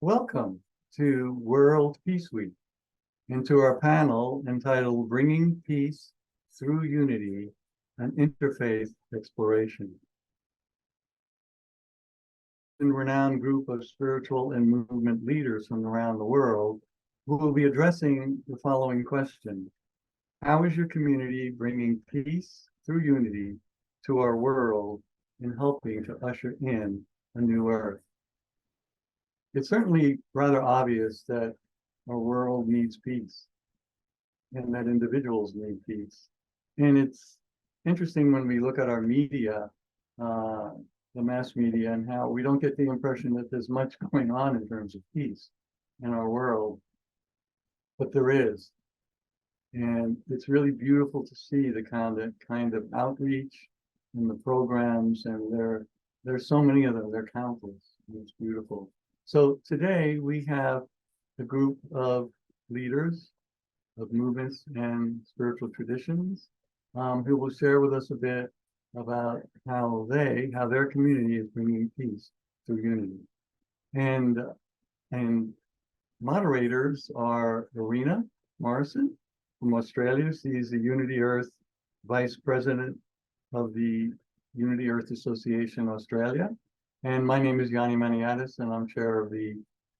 Welcome to World Peace Week and to our panel entitled Bringing Peace Through Unity, an Interfaith Exploration. A renowned group of spiritual and movement leaders from around the world who will be addressing the following question. How is your community bringing peace through unity to our world and helping to usher in a new earth? It's certainly rather obvious that our world needs peace and that individuals need peace. And it's interesting when we look at our media, the mass media, and how we don't get the impression that there's much going on in terms of peace in our world, but there is. And it's really beautiful to see the kind of outreach and the programs, and there's so many of them, they're countless, and it's beautiful. So today we have a group of leaders of movements and spiritual traditions who will share with us a bit about how their community is bringing peace through unity. And moderators are Irina Morrison from Australia. She's the Unity Earth Vice President of the Unity Earth Association Australia. And my name is Yanni Maniatis, and I'm chair of the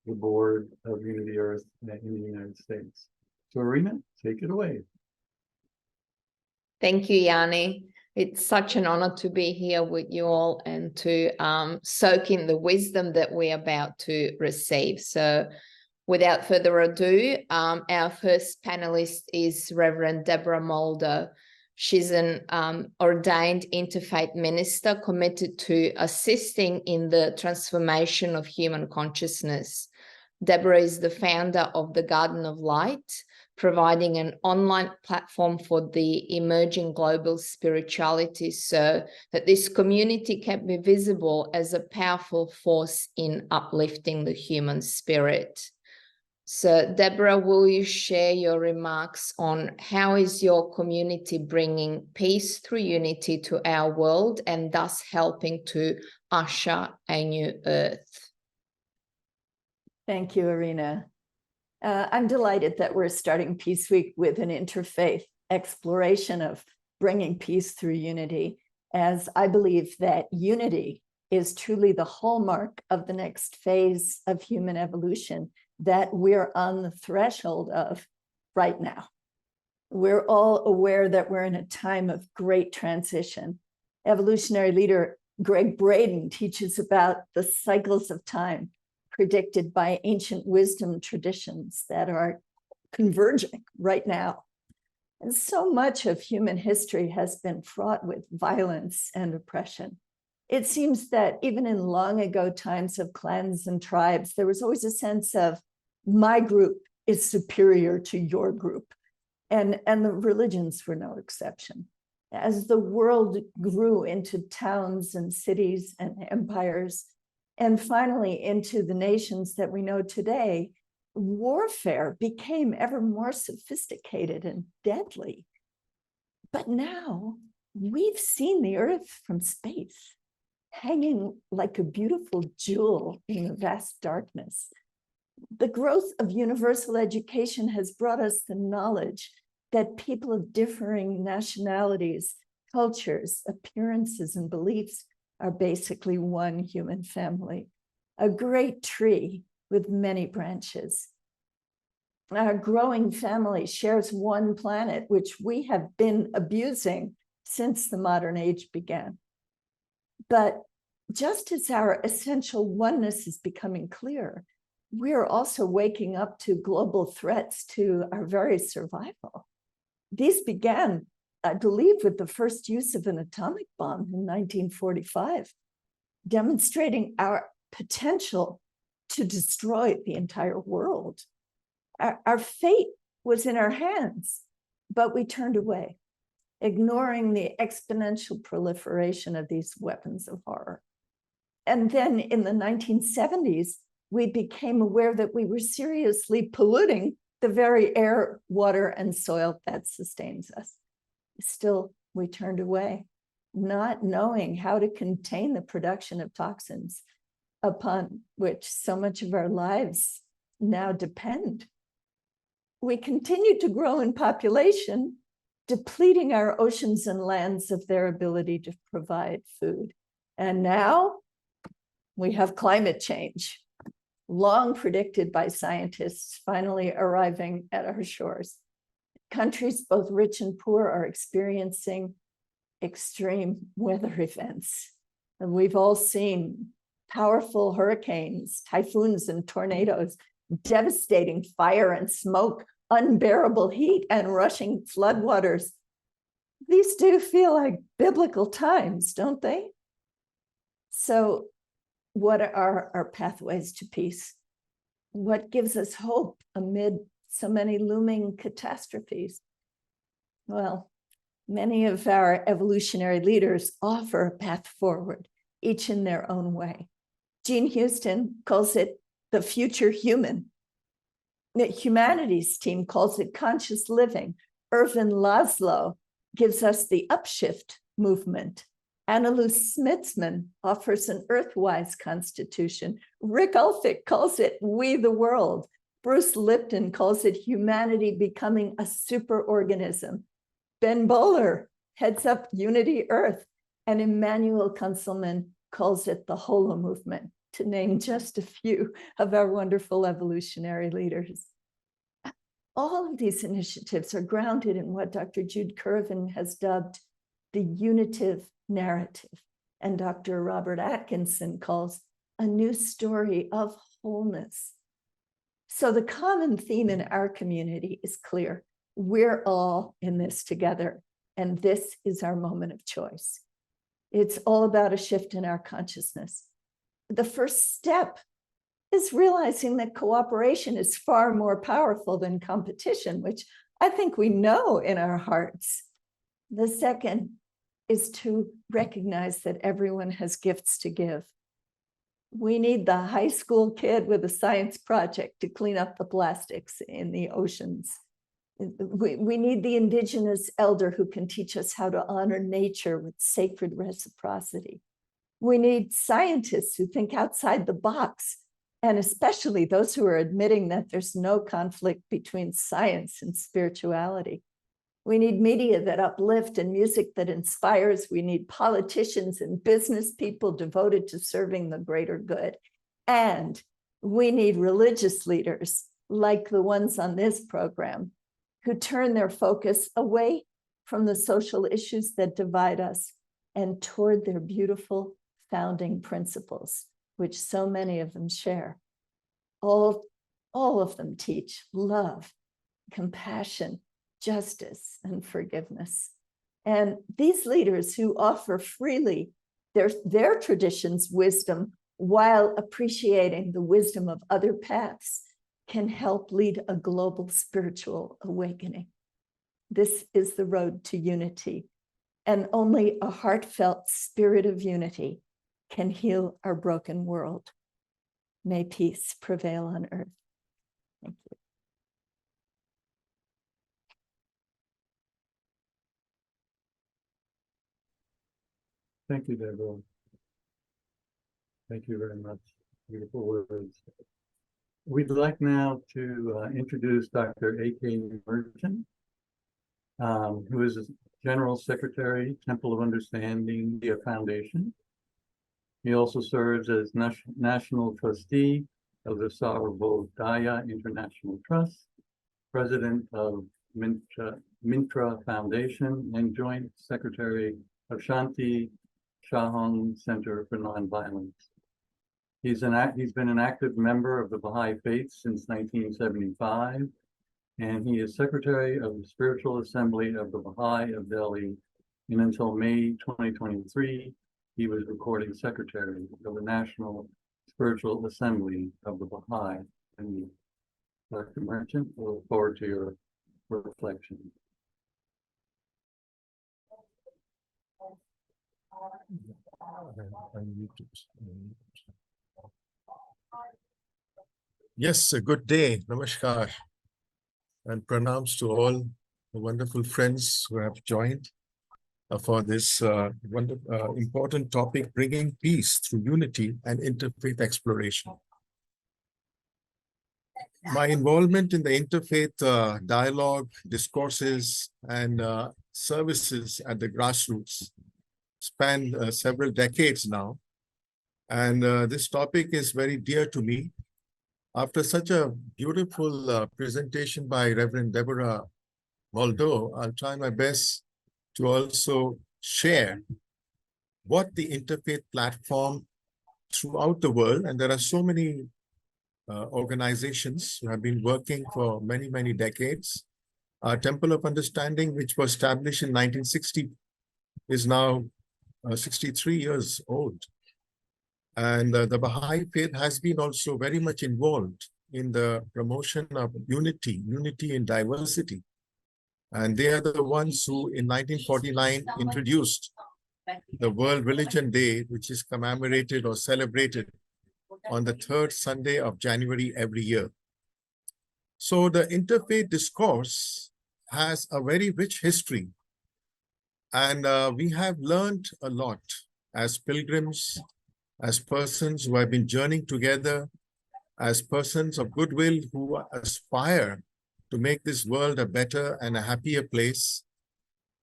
board of Unity Earth in the United States. So Irina, take it away. Thank you, Yanni. It's such an honor to be here with you all and to soak in the wisdom that we're about to receive. So without further ado, our first panelist is Reverend Deborah Mulder. She's an ordained interfaith minister committed to assisting in the transformation of human consciousness. Deborah is the founder of the Garden of Light, providing an online platform for the emerging global spirituality so that this community can be visible as a powerful force in uplifting the human spirit. So, Deborah, will you share your remarks on how is your community bringing peace through unity to our world and thus helping to usher a new earth? Thank you, Irina. I'm delighted that we're starting Peace Week with an interfaith exploration of bringing peace through unity, as I believe that unity is truly the hallmark of the next phase of human evolution that we're on the threshold of right now. We're all aware that we're in a time of great transition. Evolutionary leader Greg Braden teaches about the cycles of time predicted by ancient wisdom traditions that are converging right now. And so much of human history has been fraught with violence and oppression. It seems that even in long ago times of clans and tribes, there was always a sense of my group is superior to your group. And the religions were no exception. As the world grew into towns and cities and empires, and finally into the nations that we know today, warfare became ever more sophisticated and deadly. But now we've seen the Earth from space, hanging like a beautiful jewel in the vast darkness. The growth of universal education has brought us the knowledge that people of differing nationalities, cultures, appearances, and beliefs are basically one human family, a great tree with many branches. Our growing family shares one planet, which we have been abusing since the modern age began. But just as our essential oneness is becoming clear, we are also waking up to global threats to our very survival. These began, I believe, with the first use of an atomic bomb in 1945, demonstrating our potential to destroy the entire world. Our fate was in our hands, but we turned away, ignoring the exponential proliferation of these weapons of horror. And then in the 1970s, we became aware that we were seriously polluting the very air, water, and soil that sustains us. Still, we turned away, not knowing how to contain the production of toxins upon which so much of our lives now depend. We continue to grow in population, depleting our oceans and lands of their ability to provide food. And now we have climate change, long predicted by scientists, finally arriving at our shores. Countries, both rich and poor, are experiencing extreme weather events. And we've all seen powerful hurricanes, typhoons, and tornadoes, devastating fire and smoke, unbearable heat, and rushing floodwaters. These do feel like biblical times, don't they? So, what are our pathways to peace? What gives us hope amid so many looming catastrophes? Well, many of our evolutionary leaders offer a path forward, each in their own way. Jean Houston calls it the future human. The humanities team calls it conscious living. Irvin Laszlo gives us the upshift movement. Annalou Smitsman offers an earthwise constitution. Rick Ulfik calls it we the world. Bruce Lipton calls it humanity becoming a superorganism. Ben Bowler heads up Unity Earth, and Immanuel Kunzelman calls it the Holo movement, to name just a few of our wonderful evolutionary leaders. All of these initiatives are grounded in what Dr. Jude Curvin has dubbed the unitive narrative, and Dr. Robert Atkinson calls a new story of wholeness. So the common theme in our community is clear. We're all in this together, and this is our moment of choice. It's all about a shift in our consciousness. The first step is realizing that cooperation is far more powerful than competition, which I think we know in our hearts. The second is to recognize that everyone has gifts to give. We need the high school kid with a science project to clean up the plastics in the oceans. We need the indigenous elder who can teach us how to honor nature with sacred reciprocity. We need scientists who think outside the box, and especially those who are admitting that there's no conflict between science and spirituality. We need media that uplift and music that inspires. We need politicians and business people devoted to serving the greater good. And we need religious leaders like the ones on this program who turn their focus away from the social issues that divide us and toward their beautiful founding principles, which so many of them share. All of them teach love, compassion, justice, and forgiveness. And these leaders who offer freely their tradition's wisdom while appreciating the wisdom of other paths can help lead a global spiritual awakening. This is the road to unity, and only a heartfelt spirit of unity can heal our broken world. May peace prevail on earth. Thank you. Thank you, Deborah. Thank you very much. Beautiful words. We'd like now to introduce Dr. A.K. Merchant, who is General Secretary, Temple of Understanding Foundation. He also serves as National Trustee of the Sarvodaya International Trust, President of Mintra Foundation, and Joint Secretary of Shanti Shahong Center for Nonviolence. He's been an active member of the Baha'i Faith since 1975, and he is Secretary of the Spiritual Assembly of the Baha'i of Delhi. And until May 2023, he was recording Secretary of the National Spiritual Assembly of the Baha'i. And Dr. Merchant, we look forward to your reflection. Yes, a good day. Namaskar. And pranams to all the wonderful friends who have joined. for this important topic, bringing peace through unity and interfaith exploration. My involvement in the interfaith dialogue, discourses, and services at the grassroots span several decades now. And this topic is very dear to me. After such a beautiful presentation by Reverend Deborah Moldo, I'll try my best to also share what the interfaith platform throughout the world, and there are so many organizations who have been working for many, many decades. Our Temple of Understanding, which was established in 1960, is now 63 years old. And the Baha'i faith has been also very much involved in the promotion of unity in diversity. And they are the ones who in 1949 introduced the World Religion Day, which is commemorated or celebrated on the third Sunday of January every year. So the interfaith discourse has a very rich history. And we have learned a lot as pilgrims, as persons who have been journeying together, as persons of goodwill who aspire to make this world a better and a happier place.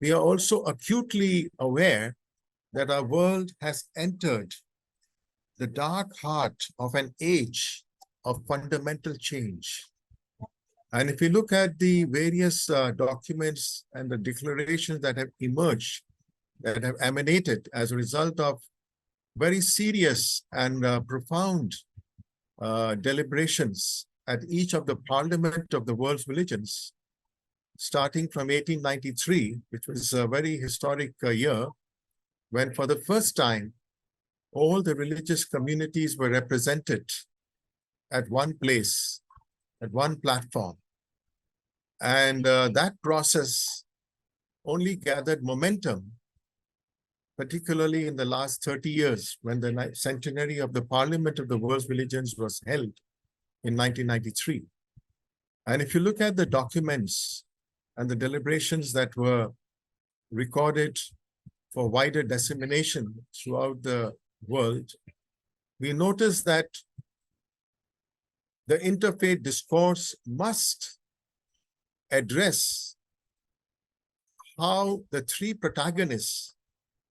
We are also acutely aware that our world has entered the dark heart of an age of fundamental change. And if you look at the various documents and the declarations that have emerged, that have emanated as a result of very serious and profound deliberations at each of the parliament of the world's religions, starting from 1893, which was a very historic year, when for the first time, all the religious communities were represented at one place, at one platform. And that process only gathered momentum, particularly in the last 30 years, when the centenary of the Parliament of the World's Religions was held in 1993. And if you look at the documents and the deliberations that were recorded for wider dissemination throughout the world, we notice that the interfaith discourse must address how the three protagonists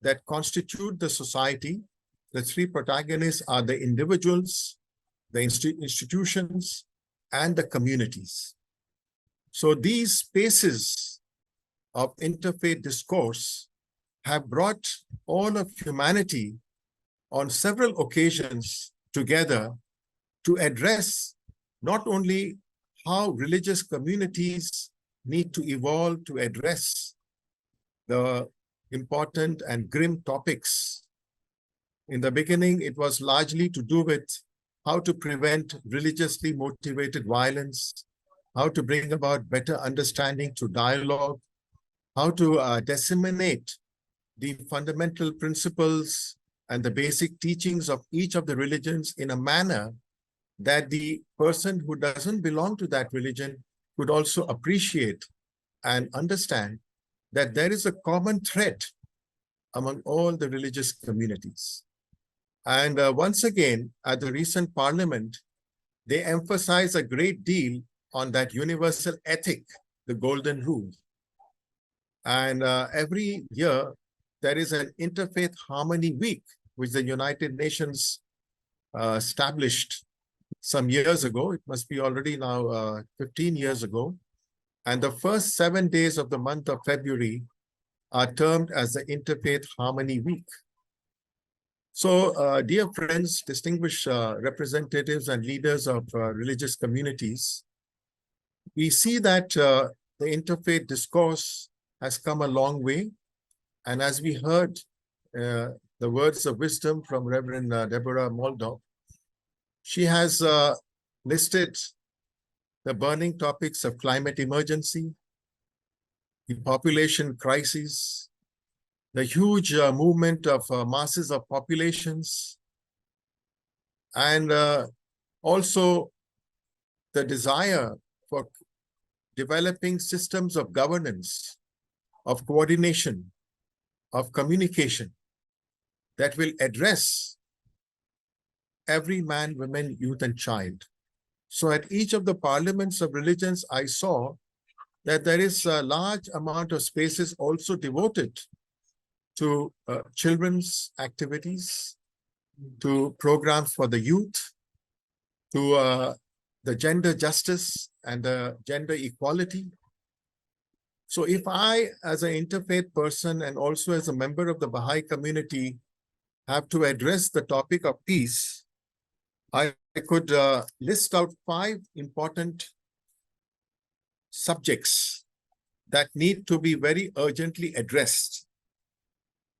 that constitute the society, the three protagonists are the individuals, the institutions, and the communities. So these spaces of interfaith discourse have brought all of humanity on several occasions together to address not only how religious communities need to evolve to address the important and grim topics. In the beginning, it was largely to do with how to prevent religiously motivated violence, how to bring about better understanding through dialogue, how to disseminate the fundamental principles and the basic teachings of each of the religions in a manner that the person who doesn't belong to that religion could also appreciate and understand that there is a common thread among all the religious communities. And once again, at the recent parliament, they emphasize a great deal on that universal ethic, the golden rule. And every year, there is an Interfaith Harmony Week, which the United Nations established some years ago. It must be already now 15 years ago. And the first 7 days of the month of February are termed as the Interfaith Harmony Week. So, dear friends, distinguished representatives and leaders of religious communities, we see that the interfaith discourse has come a long way. And as we heard the words of wisdom from Reverend Deborah Moldo, she has listed the burning topics of climate emergency, the population crisis, the huge movement of masses of populations, and also the desire for developing systems of governance, of coordination, of communication that will address every man, woman, youth, and child. So at each of the parliaments of religions, I saw that there is a large amount of spaces also devoted to children's activities, to programs for the youth, to the gender justice and the gender equality. So if I, as an interfaith person and also as a member of the Baha'i community, have to address the topic of peace, I could list out 5 important subjects that need to be very urgently addressed.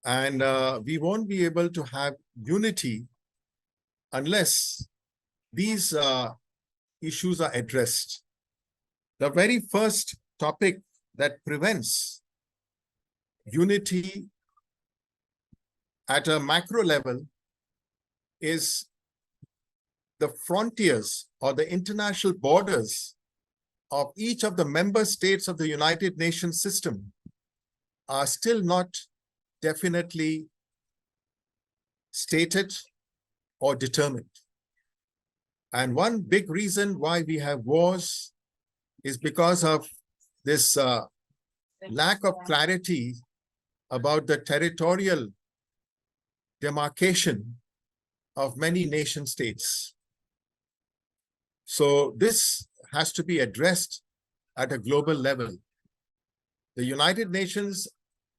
And we won't be able to have unity unless these issues are addressed. The very first topic that prevents unity at a macro level is the frontiers or the international borders of each of the member states of the United Nations system are still not definitely stated or determined. And one big reason why we have wars is because of this lack of clarity about the territorial demarcation of many nation states. So this has to be addressed at a global level. The United Nations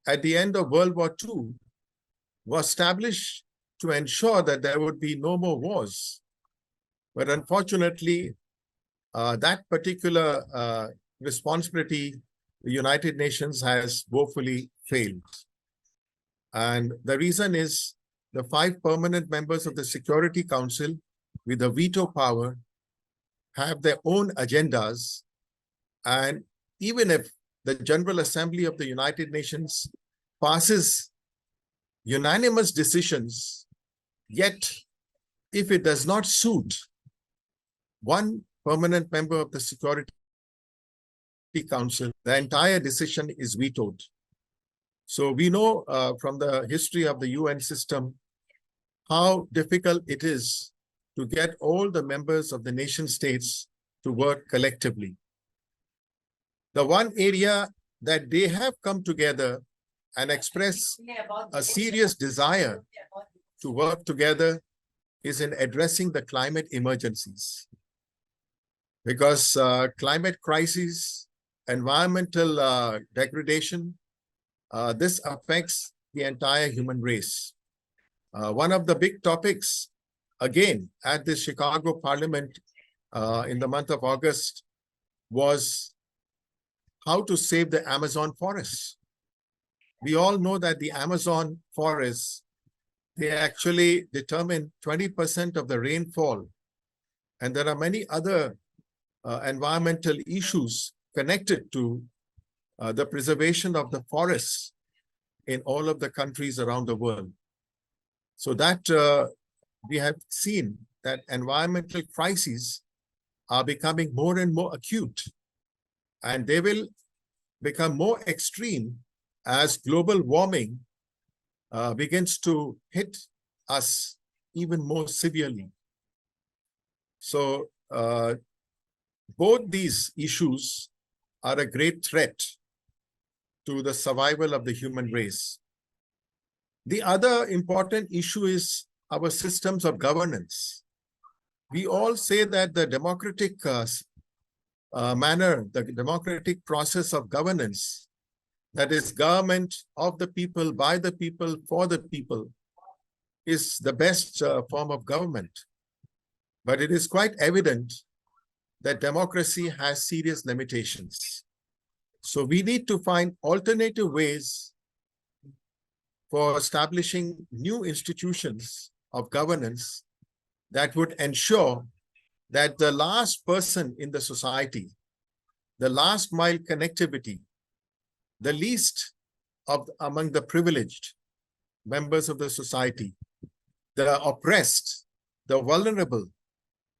at the end of World War II was established to ensure that there would be no more wars. But unfortunately, that particular responsibility, the United Nations has woefully failed. And the reason is the 5 permanent members of the Security Council with the veto power have their own agendas. And even if the General Assembly of the United Nations passes unanimous decisions, yet if it does not suit one permanent member of the Security Council, the entire decision is vetoed. So we know from the history of the UN system how difficult it is to get all the members of the nation states to work collectively. The one area that they have come together and express a serious desire to work together is in addressing the climate emergencies. Because climate crisis, environmental degradation, this affects the entire human race. One of the big topics, again, at the Chicago Parliament in the month of August was how to save the Amazon forests. We all know that the Amazon forests, they actually determine 20% of the rainfall. And there are many other environmental issues connected to the preservation of the forests in all of the countries around the world. So that we have seen that environmental crises are becoming more and more acute, and they will become more extreme as global warming begins to hit us even more severely. So both these issues are a great threat to the survival of the human race. The other important issue is our systems of governance. We all say that the democratic manner, the democratic process of governance, that is government of the people, by the people, for the people, is the best form of government. But it is quite evident that democracy has serious limitations. So we need to find alternative ways for establishing new institutions of governance that would ensure that the last person in the society, the last mile connectivity, the least of among the privileged members of the society, the oppressed, the vulnerable,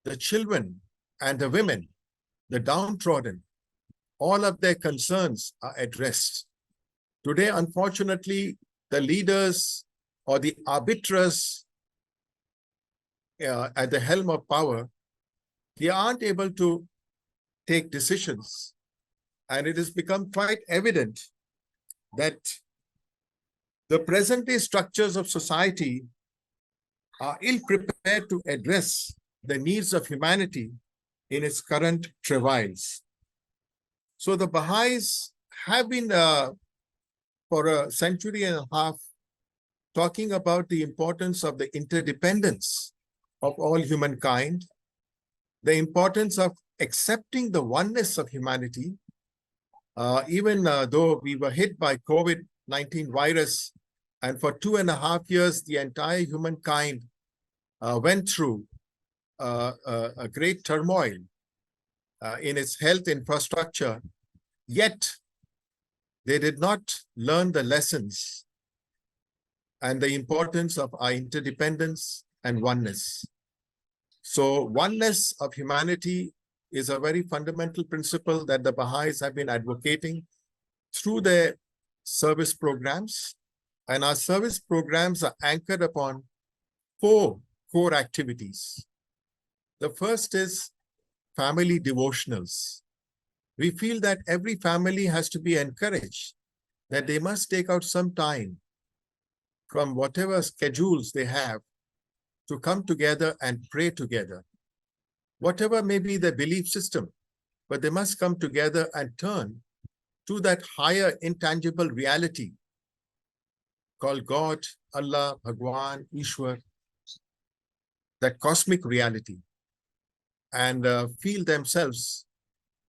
the children and the women, the downtrodden, all of their concerns are addressed. Today, unfortunately, the leaders or the arbiters at the helm of power, they aren't able to take decisions. And it has become quite evident that the present-day structures of society are ill-prepared to address the needs of humanity in its current travails. So the Baha'is have been, for a century and a half, talking about the importance of the interdependence of all humankind, the importance of accepting the oneness of humanity, even though we were hit by COVID-19 virus, and for 2.5 years, the entire humankind went through a great turmoil in its health infrastructure, yet they did not learn the lessons and the importance of our interdependence and oneness. So oneness of humanity is a very fundamental principle that the Baha'is have been advocating through their service programs. And our service programs are anchored upon 4 core activities. The first is family devotionals. We feel that every family has to be encouraged, that they must take out some time from whatever schedules they have to come together and pray together. Whatever may be their belief system, but they must come together and turn to that higher intangible reality called God, Allah, Bhagwan, Ishwar, that cosmic reality, and feel themselves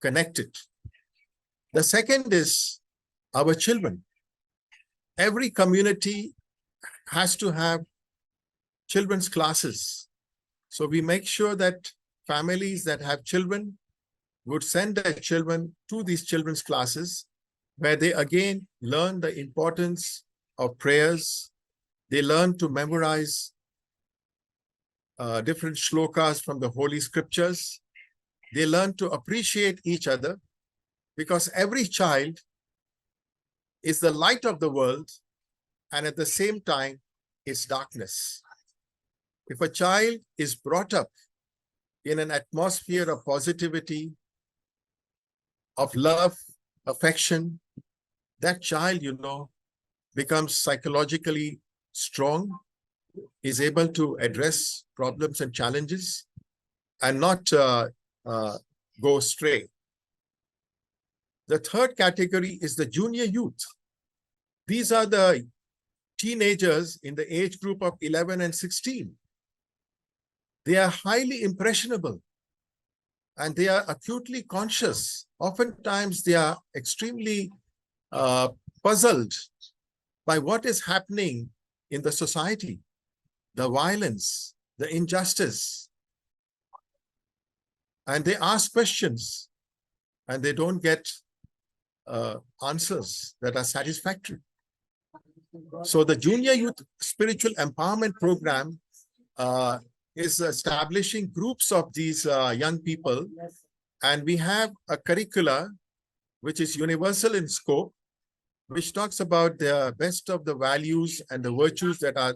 connected. The second is our children. Every community has to have children's classes. So we make sure that families that have children would send their children to these children's classes, where they again learn the importance of prayers. They learn to memorize different shlokas from the Holy Scriptures. They learn to appreciate each other, because every child is the light of the world, and at the same time, it's darkness. If a child is brought up in an atmosphere of positivity, of love, affection, that child, becomes psychologically strong, is able to address problems and challenges, and not go astray. The third category is the junior youth. These are the teenagers in the age group of 11 and 16. They are highly impressionable and they are acutely conscious. Oftentimes, they are extremely puzzled by what is happening in the society, the violence, the injustice. And they ask questions and they don't get answers that are satisfactory. So the Junior Youth Spiritual Empowerment Program is establishing groups of these young people. And we have a curricula which is universal in scope, which talks about the best of the values and the virtues that are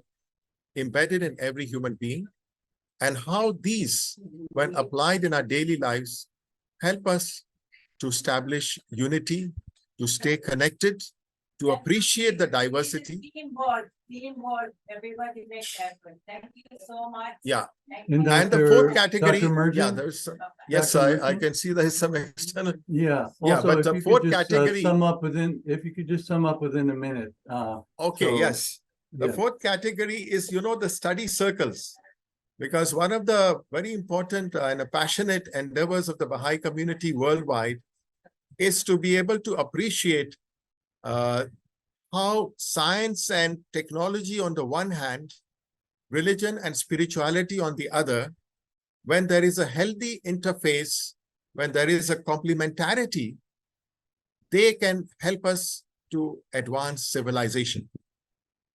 embedded in every human being, and how these, when applied in our daily lives, help us to establish unity, to stay connected, to appreciate the diversity. Everybody make effort. Thank you so much. Yeah. And And the fourth category, Dr. Mergen? yeah, there's yes, Dr. I Mergen? can see there's some external. Yeah. Yeah, Also, but if the you fourth could just category- sum up within, if you could just sum up within a minute. Okay, So, yes. The yeah. fourth category is, the study circles. Because one of the very important and passionate endeavors of the Baha'i community worldwide is to be able to appreciate how science and technology on the one hand, religion and spirituality on the other, when there is a healthy interface, when there is a complementarity, they can help us to advance civilization.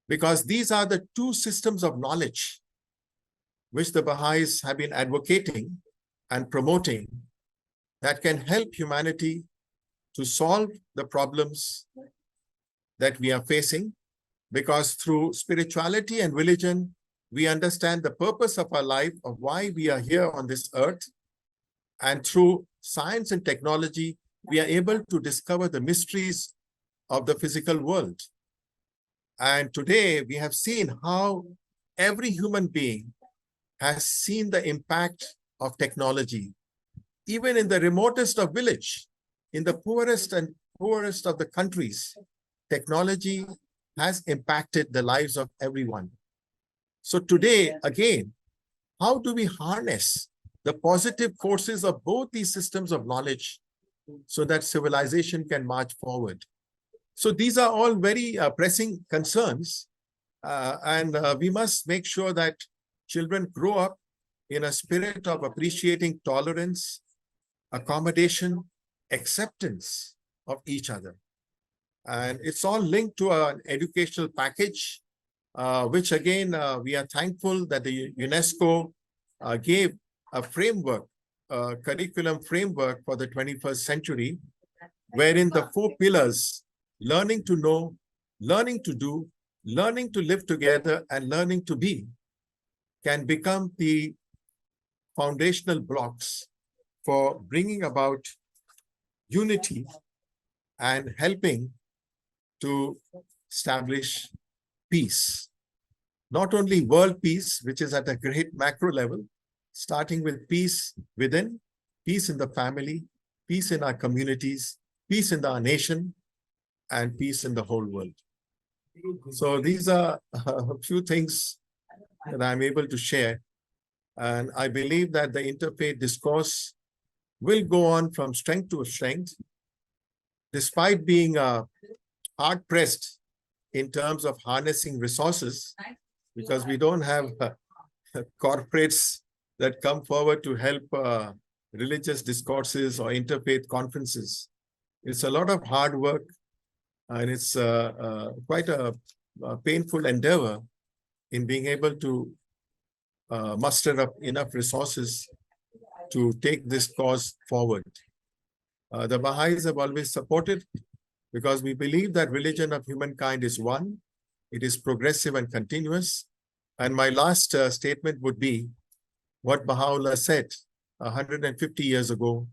Because these are the two systems of knowledge which the Baha'is have been advocating and promoting, that can help humanity to solve the problems that we are facing because through spirituality and religion, we understand the purpose of our life, of why we are here on this earth. And through science and technology, we are able to discover the mysteries of the physical world. And today we have seen how every human being has seen the impact of technology, even in the remotest of village, in the poorest of the countries. Technology has impacted the lives of everyone. So today, again, how do we harness the positive forces of both these systems of knowledge so that civilization can march forward? So these are all very pressing concerns, and we must make sure that children grow up in a spirit of appreciating tolerance, accommodation, acceptance of each other. And it's all linked to an educational package, which again, we are thankful that the UNESCO gave a framework, curriculum framework for the 21st century, wherein the 4 pillars, learning to know, learning to do, learning to live together, and learning to be, can become the foundational blocks for bringing about unity and helping to establish peace. Not only world peace, which is at a great macro level, starting with peace within, peace in the family, peace in our communities, peace in our nation, and peace in the whole world. So these are a few things that I'm able to share. And I believe that the interfaith discourse will go on from strength to strength, despite being hard-pressed in terms of harnessing resources, because we don't have corporates that come forward to help religious discourses or interfaith conferences. It's a lot of hard work, and it's quite a painful endeavor in being able to muster up enough resources to take this cause forward. The Baha'is have always supported, because we believe that religion of humankind is one. It is progressive and continuous. And my last statement would be what Baha'u'llah said 150 years ago: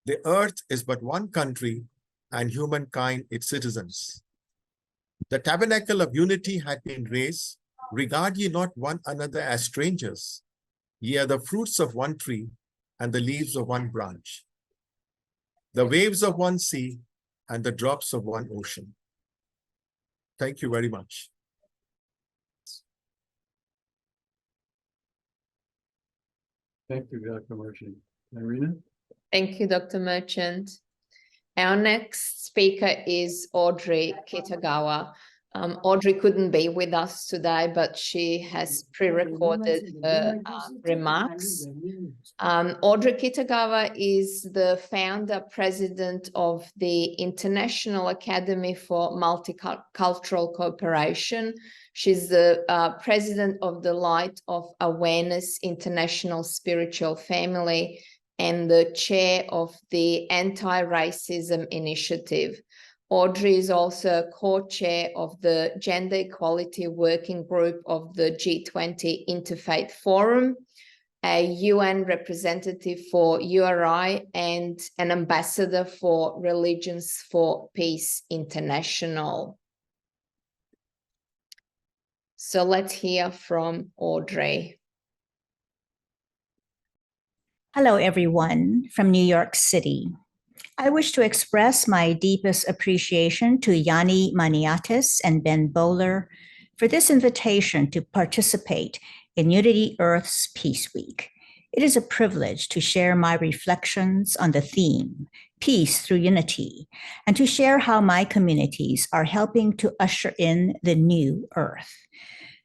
the earth is but one country, and humankind its citizens. The tabernacle of unity had been raised. Regard ye not one another as strangers. Ye are the fruits of one tree and the leaves of one branch, the waves of one sea and the drops of one ocean. Thank you very much. Thank you, Dr. Merchant. Irina? Thank you, Dr. Merchant. Our next speaker is Audrey Kitagawa. Audrey couldn't be with us today, but she has pre-recorded her remarks. Audrey Kitagawa is the founder, president of the International Academy for Multicultural Cooperation. She's the president of the Light of Awareness International Spiritual Family and the chair of the Anti-Racism Initiative. Audrey is also co-chair of the Gender Equality Working Group of the G20 Interfaith Forum, a UN representative for URI, and an ambassador for Religions for Peace International. So let's hear from Audrey. Hello, everyone from New York City. I wish to express my deepest appreciation to Yanni Maniatis and Ben Bowler for this invitation to participate in Unity Earth's Peace Week. It is a privilege to share my reflections on the theme, Peace Through Unity, and to share how my communities are helping to usher in the new Earth.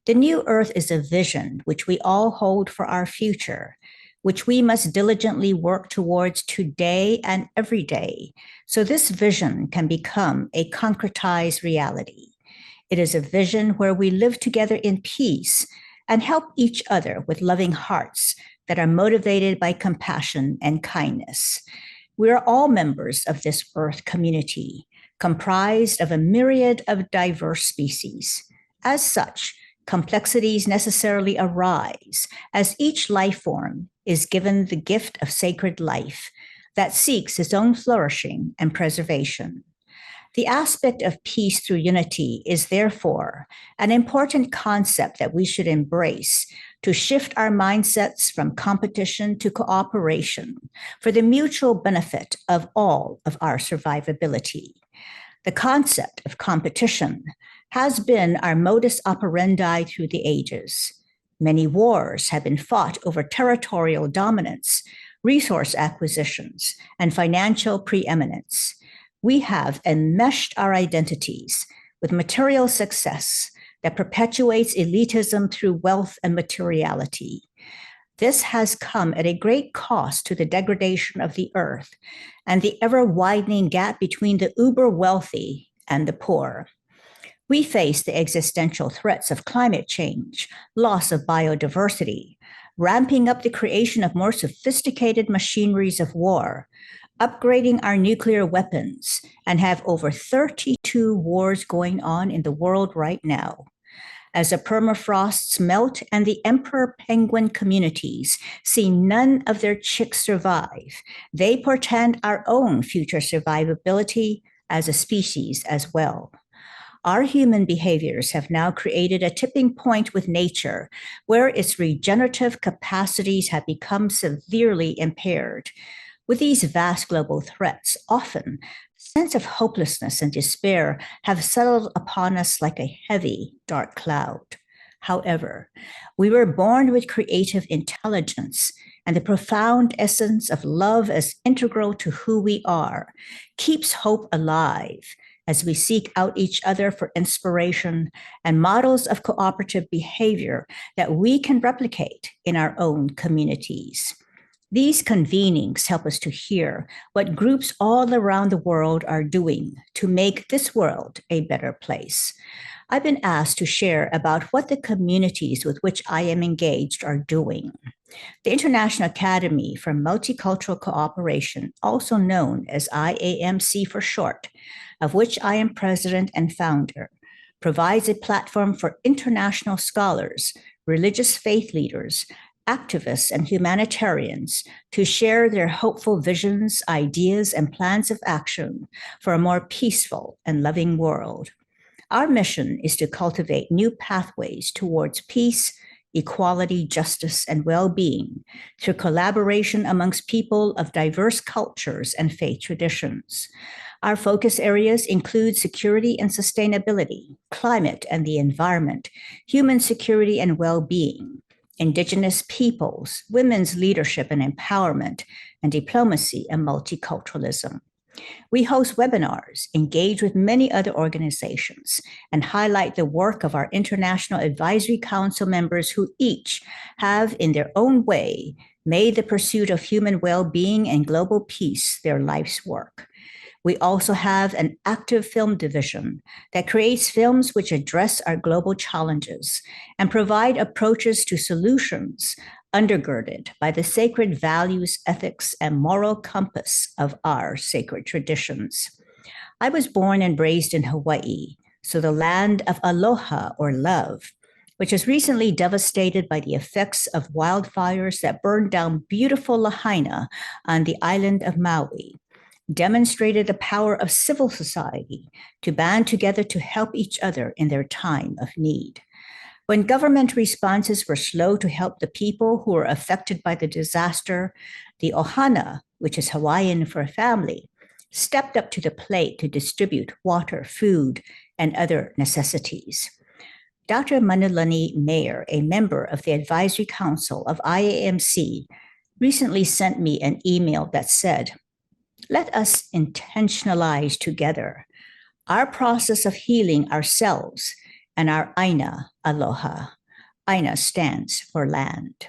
The new Earth is a vision which we all hold for our future, which we must diligently work towards today and every day, so this vision can become a concretized reality. It is a vision where we live together in peace and help each other with loving hearts that are motivated by compassion and kindness. We are all members of this Earth community, comprised of a myriad of diverse species, As such, complexities necessarily arise as each life form is given the gift of sacred life that seeks its own flourishing and preservation. The aspect of peace through unity is therefore an important concept that we should embrace to shift our mindsets from competition to cooperation for the mutual benefit of all of our survivability. The concept of competition has been our modus operandi through the ages. Many wars have been fought over territorial dominance, resource acquisitions, and financial preeminence. We have enmeshed our identities with material success that perpetuates elitism through wealth and materiality. This has come at a great cost to the degradation of the earth and the ever-widening gap between the uber-wealthy and the poor. We face the existential threats of climate change, loss of biodiversity, ramping up the creation of more sophisticated machineries of war, upgrading our nuclear weapons, and have over 32 wars going on in the world right now. As the permafrosts melt and the emperor penguin communities see none of their chicks survive, they portend our own future survivability as a species as well. Our human behaviors have now created a tipping point with nature where its regenerative capacities have become severely impaired. With these vast global threats, often a sense of hopelessness and despair have settled upon us like a heavy, dark cloud. However, we were born with creative intelligence, and the profound essence of love as integral to who we are keeps hope alive as we seek out each other for inspiration and models of cooperative behavior that we can replicate in our own communities. These convenings help us to hear what groups all around the world are doing to make this world a better place. I've been asked to share about what the communities with which I am engaged are doing. The International Academy for Multicultural Cooperation, also known as IAMC for short, of which I am president and founder, provides a platform for international scholars, religious faith leaders, activists, and humanitarians to share their hopeful visions, ideas, and plans of action for a more peaceful and loving world. Our mission is to cultivate new pathways towards peace, equality, justice, and well-being through collaboration amongst people of diverse cultures and faith traditions. Our focus areas include security and sustainability, climate and the environment, human security and well-being, Indigenous peoples, women's leadership and empowerment, and diplomacy and multiculturalism. We host webinars, engage with many other organizations, and highlight the work of our International Advisory Council members who each have, in their own way, made the pursuit of human well-being and global peace their life's work. We also have an active film division that creates films which address our global challenges and provide approaches to solutions undergirded by the sacred values, ethics, and moral compass of our sacred traditions. I was born and raised in Hawaii, so the land of aloha or love, which was recently devastated by the effects of wildfires that burned down beautiful Lahaina on the island of Maui, demonstrated the power of civil society to band together to help each other in their time of need. When government responses were slow to help the people who were affected by the disaster, the ohana, which is Hawaiian for family, stepped up to the plate to distribute water, food, and other necessities. Dr. Manulani Mayer, a member of the Advisory Council of IAMC, recently sent me an email that said, "Let us intentionalize together our process of healing ourselves and our Aina aloha." Aina stands for land.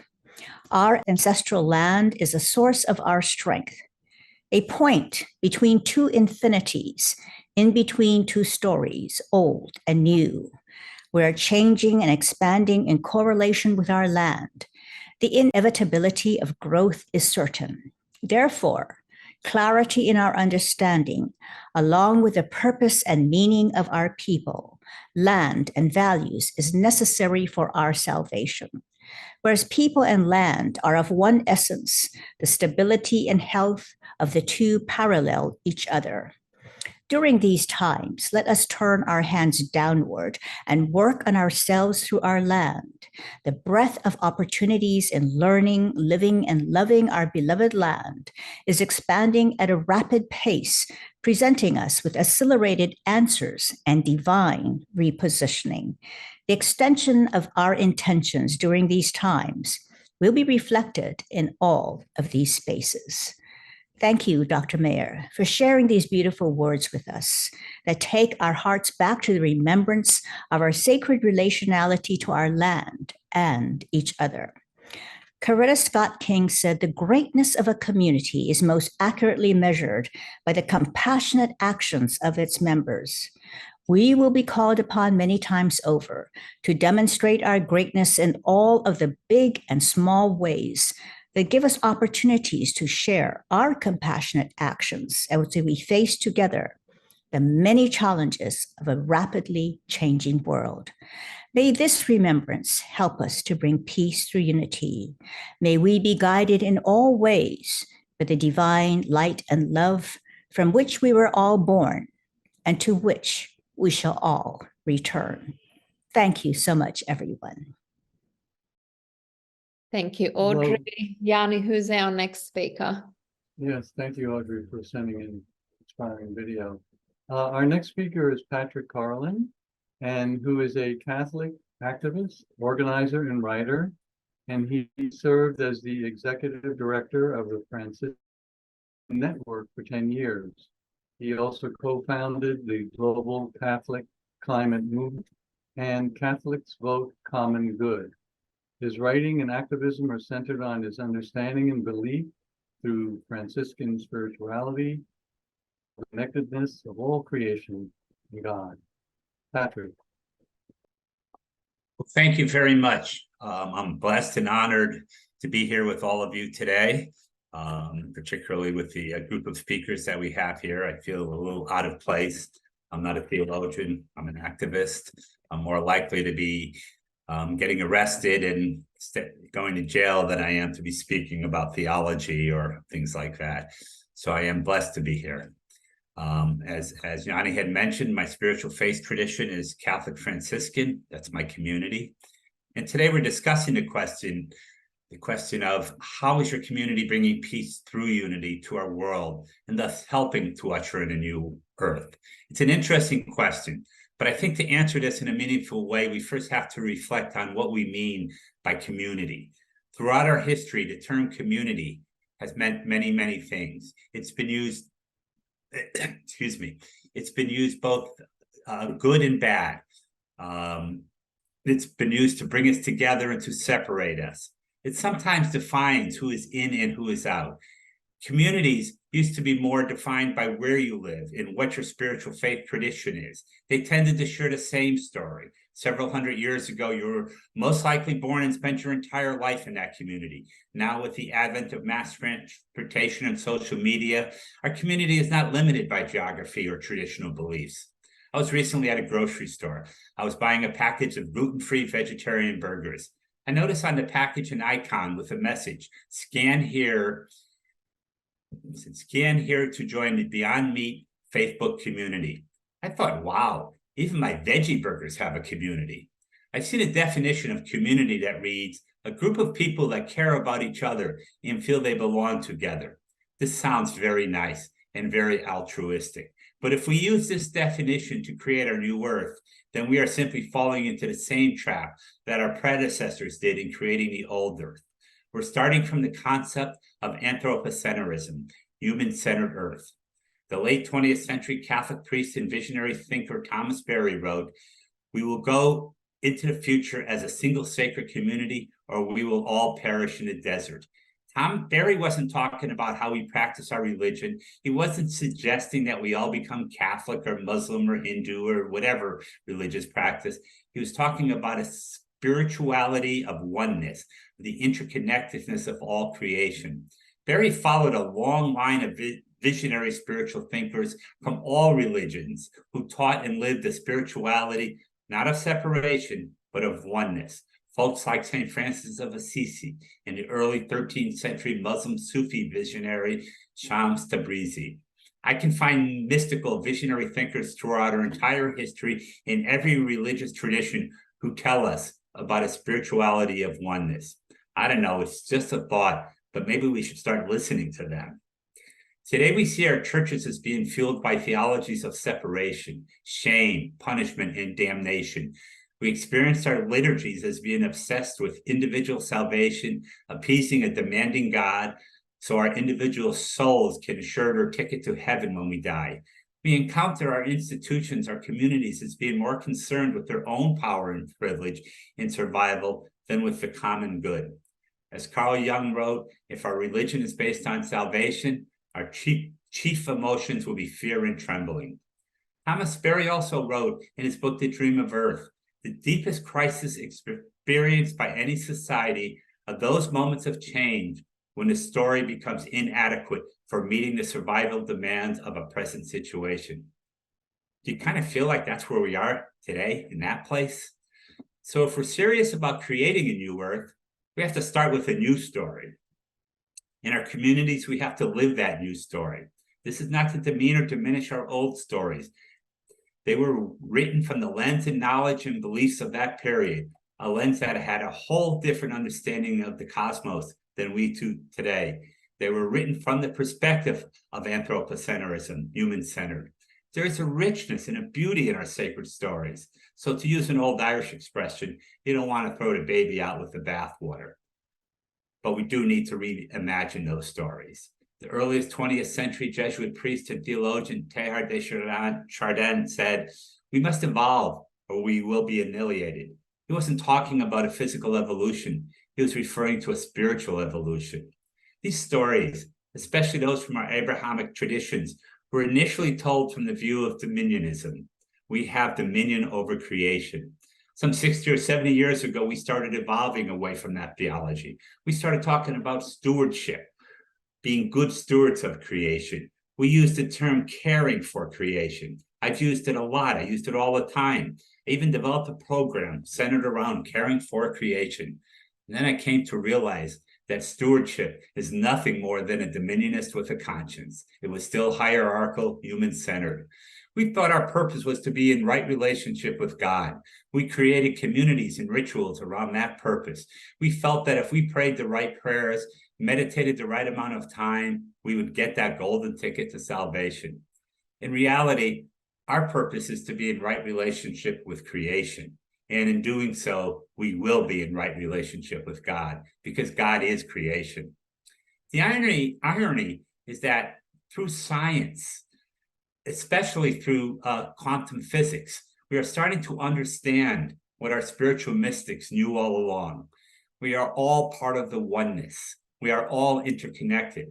Our ancestral land is a source of our strength, a point between two infinities, in between two stories, old and new. We are changing and expanding in correlation with our land. The inevitability of growth is certain. Therefore, clarity in our understanding, along with the purpose and meaning of our people, land, and values is necessary for our salvation. Whereas people and land are of one essence, the stability and health of the two parallel each other. During these times, let us turn our hands downward and work on ourselves through our land. The breadth of opportunities in learning, living, and loving our beloved land is expanding at a rapid pace, presenting us with accelerated answers and divine repositioning. The extension of our intentions during these times will be reflected in all of these spaces. Thank you, Dr. Mayer, for sharing these beautiful words with us that take our hearts back to the remembrance of our sacred relationality to our land and each other. Coretta Scott King said, "The greatness of a community is most accurately measured by the compassionate actions of its members." We will be called upon many times over to demonstrate our greatness in all of the big and small ways that give us opportunities to share our compassionate actions as we face together the many challenges of a rapidly changing world. May this remembrance help us to bring peace through unity. May we be guided in all ways by the divine light and love from which we were all born and to which we shall all return. Thank you so much, everyone. Thank you, Audrey. Yanni, who's our next speaker? Yes, thank you, Audrey, for sending an inspiring video. Our next speaker is Patrick Carlin, and who is a Catholic activist, organizer, and writer. And he served as the executive director of the Franciscan Network for 10 years. He also co-founded the Global Catholic Climate Movement and Catholics Vote Common Good. His writing and activism are centered on his understanding and belief through Franciscan spirituality, the connectedness of all creation in God. Patrick. Well, thank you very much. I'm blessed and honored to be here with all of you today, particularly with the group of speakers that we have here. I feel a little out of place. I'm not a theologian. I'm an activist. I'm more likely to be getting arrested and going to jail than I am to be speaking about theology or things like that. So I am blessed to be here. As Yanni had mentioned, my spiritual faith tradition is Catholic Franciscan. That's my community. And today we're discussing the question of how is your community bringing peace through unity to our world and thus helping to usher in a new earth? It's an interesting question. But I think to answer this in a meaningful way, we first have to reflect on what we mean by community. Throughout our history, the term community has meant many, many things. It's been used, it's been used both good and bad. It's been used to bring us together and to separate us. It sometimes defines who is in and who is out. Communities used to be more defined by where you live and what your spiritual faith tradition is. They tended to share the same story. Several hundred years ago, you were most likely born and spent your entire life in that community. Now, with the advent of mass transportation and social media, our community is not limited by geography or traditional beliefs. I was recently at a grocery store. I was buying a package of gluten-free vegetarian burgers. I noticed on the package an icon with a message, scan here to join the Beyond Meat Facebook community. I thought, wow, even my veggie burgers have a community. I've seen a definition of community that reads, a group of people that care about each other and feel they belong together. This sounds very nice and very altruistic. But if we use this definition to create our new earth, then we are simply falling into the same trap that our predecessors did in creating the old earth. We're starting from the concept of anthropocentrism, human-centered earth. The late 20th century Catholic priest and visionary thinker Thomas Berry wrote, "We will go into the future as a single sacred community, or we will all perish in the desert." Tom Berry wasn't talking about how we practice our religion. He wasn't suggesting that we all become Catholic or Muslim or Hindu or whatever religious practice. He was talking about a spirituality of oneness, the interconnectedness of all creation. Berry followed a long line of visionary spiritual thinkers from all religions who taught and lived a spirituality, not of separation, but of oneness. Folks like St. Francis of Assisi and the early 13th century Muslim Sufi visionary Shams Tabrizi. I can find mystical visionary thinkers throughout our entire history in every religious tradition who tell us about a spirituality of oneness. I don't know, it's just a thought, but maybe we should start listening to them. Today, we see our churches as being fueled by theologies of separation, shame, punishment, and damnation. We experience our liturgies as being obsessed with individual salvation, appeasing a demanding God, so our individual souls can assure their ticket to heaven when we die. We encounter our institutions, our communities, as being more concerned with their own power and privilege and survival than with the common good. As Carl Jung wrote, if our religion is based on salvation, our chief emotions will be fear and trembling. Thomas Berry also wrote in his book, The Dream of Earth, the deepest crisis experienced by any society are those moments of change when the story becomes inadequate for meeting the survival demands of a present situation. Do you kind of feel like that's where we are today, in that place? So if we're serious about creating a new earth, we have to start with a new story. In our communities, we have to live that new story. This is not to demean or diminish our old stories. They were written from the lens and knowledge and beliefs of that period, a lens that had a whole different understanding of the cosmos than we do today. They were written from the perspective of anthropocentrism, human-centered. There is a richness and a beauty in our sacred stories. So to use an old Irish expression, you don't want to throw the baby out with the bathwater. But we do need to reimagine those stories. The earliest 20th century Jesuit priest and theologian Teilhard de Chardin said, we must evolve or we will be annihilated. He wasn't talking about a physical evolution. He was referring to a spiritual evolution. These stories, especially those from our Abrahamic traditions, were initially told from the view of dominionism. We have dominion over creation. Some 60 or 70 years ago, we started evolving away from that theology. We started talking about stewardship, being good stewards of creation. We used the term caring for creation. I've used it a lot. I used it all the time. I even developed a program centered around caring for creation. And then I came to realize that stewardship is nothing more than a dominionist with a conscience. It was still hierarchical, human-centered. We thought our purpose was to be in right relationship with God. We created communities and rituals around that purpose. We felt that if we prayed the right prayers, meditated the right amount of time, we would get that golden ticket to salvation. In reality, our purpose is to be in right relationship with creation. And in doing so, we will be in right relationship with God because God is creation. The irony is that through science, especially through quantum physics, we are starting to understand what our spiritual mystics knew all along. We are all part of the oneness. We are all interconnected.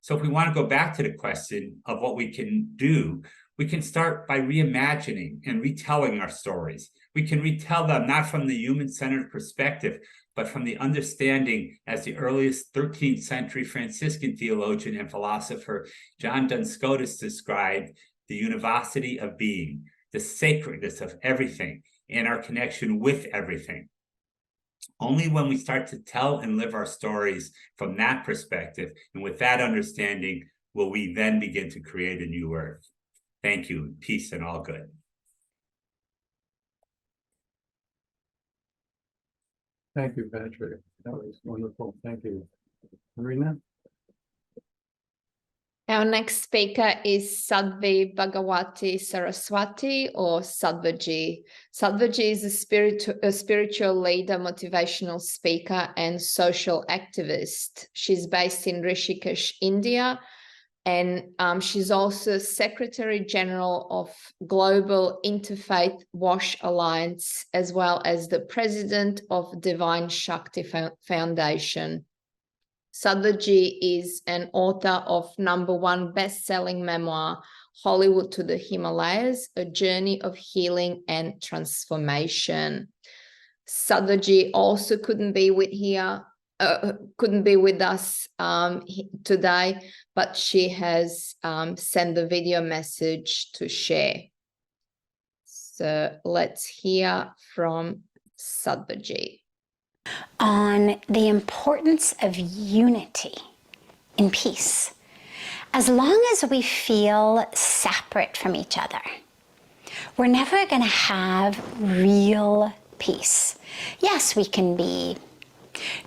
So if we want to go back to the question of what we can do, we can start by reimagining and retelling our stories. We can retell them not from the human-centered perspective, but from the understanding as the earliest 13th century Franciscan theologian and philosopher John Duns Scotus described the univocity of being, the sacredness of everything, and our connection with everything. Only when we start to tell and live our stories from that perspective and with that understanding will we then begin to create a new earth. Thank you. Peace and all good. Thank you, Patrick. That was wonderful. Thank you. Marina? Our next speaker is Sadhvi Bhagawati Saraswati, or Sadhvaji. Sadhvaji is a spiritual leader, motivational speaker, and social activist. She's based in Rishikesh, India, and she's also Secretary General of Global Interfaith WASH Alliance, as well as the President of Divine Shakti Foundation. Sadhvaji is an author of #1 best-selling memoir, Hollywood to the Himalayas, A Journey of Healing and Transformation. Sadhvaji also couldn't be here couldn't be with us today, but she has sent the video message to share. So let's hear from Sadhbhaji. On the importance of unity in peace. As long as we feel separate from each other, we're never going to have real peace. Yes, we can be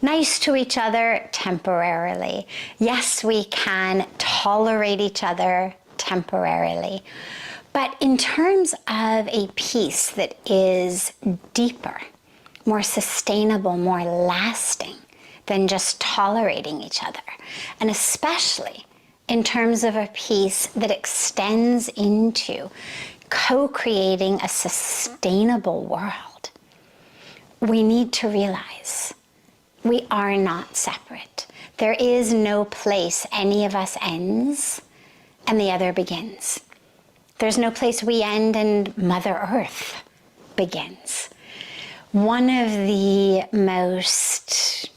nice to each other temporarily. Yes, we can tolerate each other temporarily. But in terms of a peace that is deeper, more sustainable, more lasting than just tolerating each other, and especially in terms of a peace that extends into co-creating a sustainable world, we need to realize we are not separate. There is no place any of us ends and the other begins. There's no place we end and Mother Earth begins. One of the most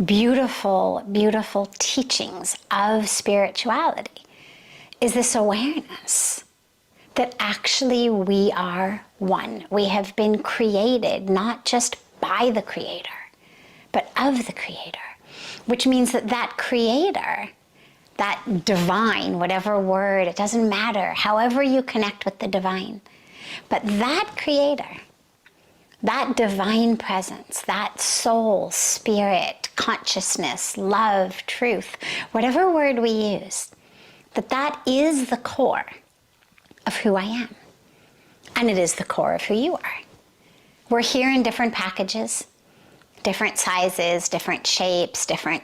beautiful, beautiful teachings of spirituality is this awareness that actually we are one. We have been created not just by the Creator, but of the Creator, which means that that Creator, that divine, whatever word, it doesn't matter, however you connect with the divine, but that Creator, that divine presence, that soul, spirit, consciousness, love, truth, whatever word we use, that is the core of who I am. And it is the core of who you are. We're here in different packages, different sizes, different shapes, different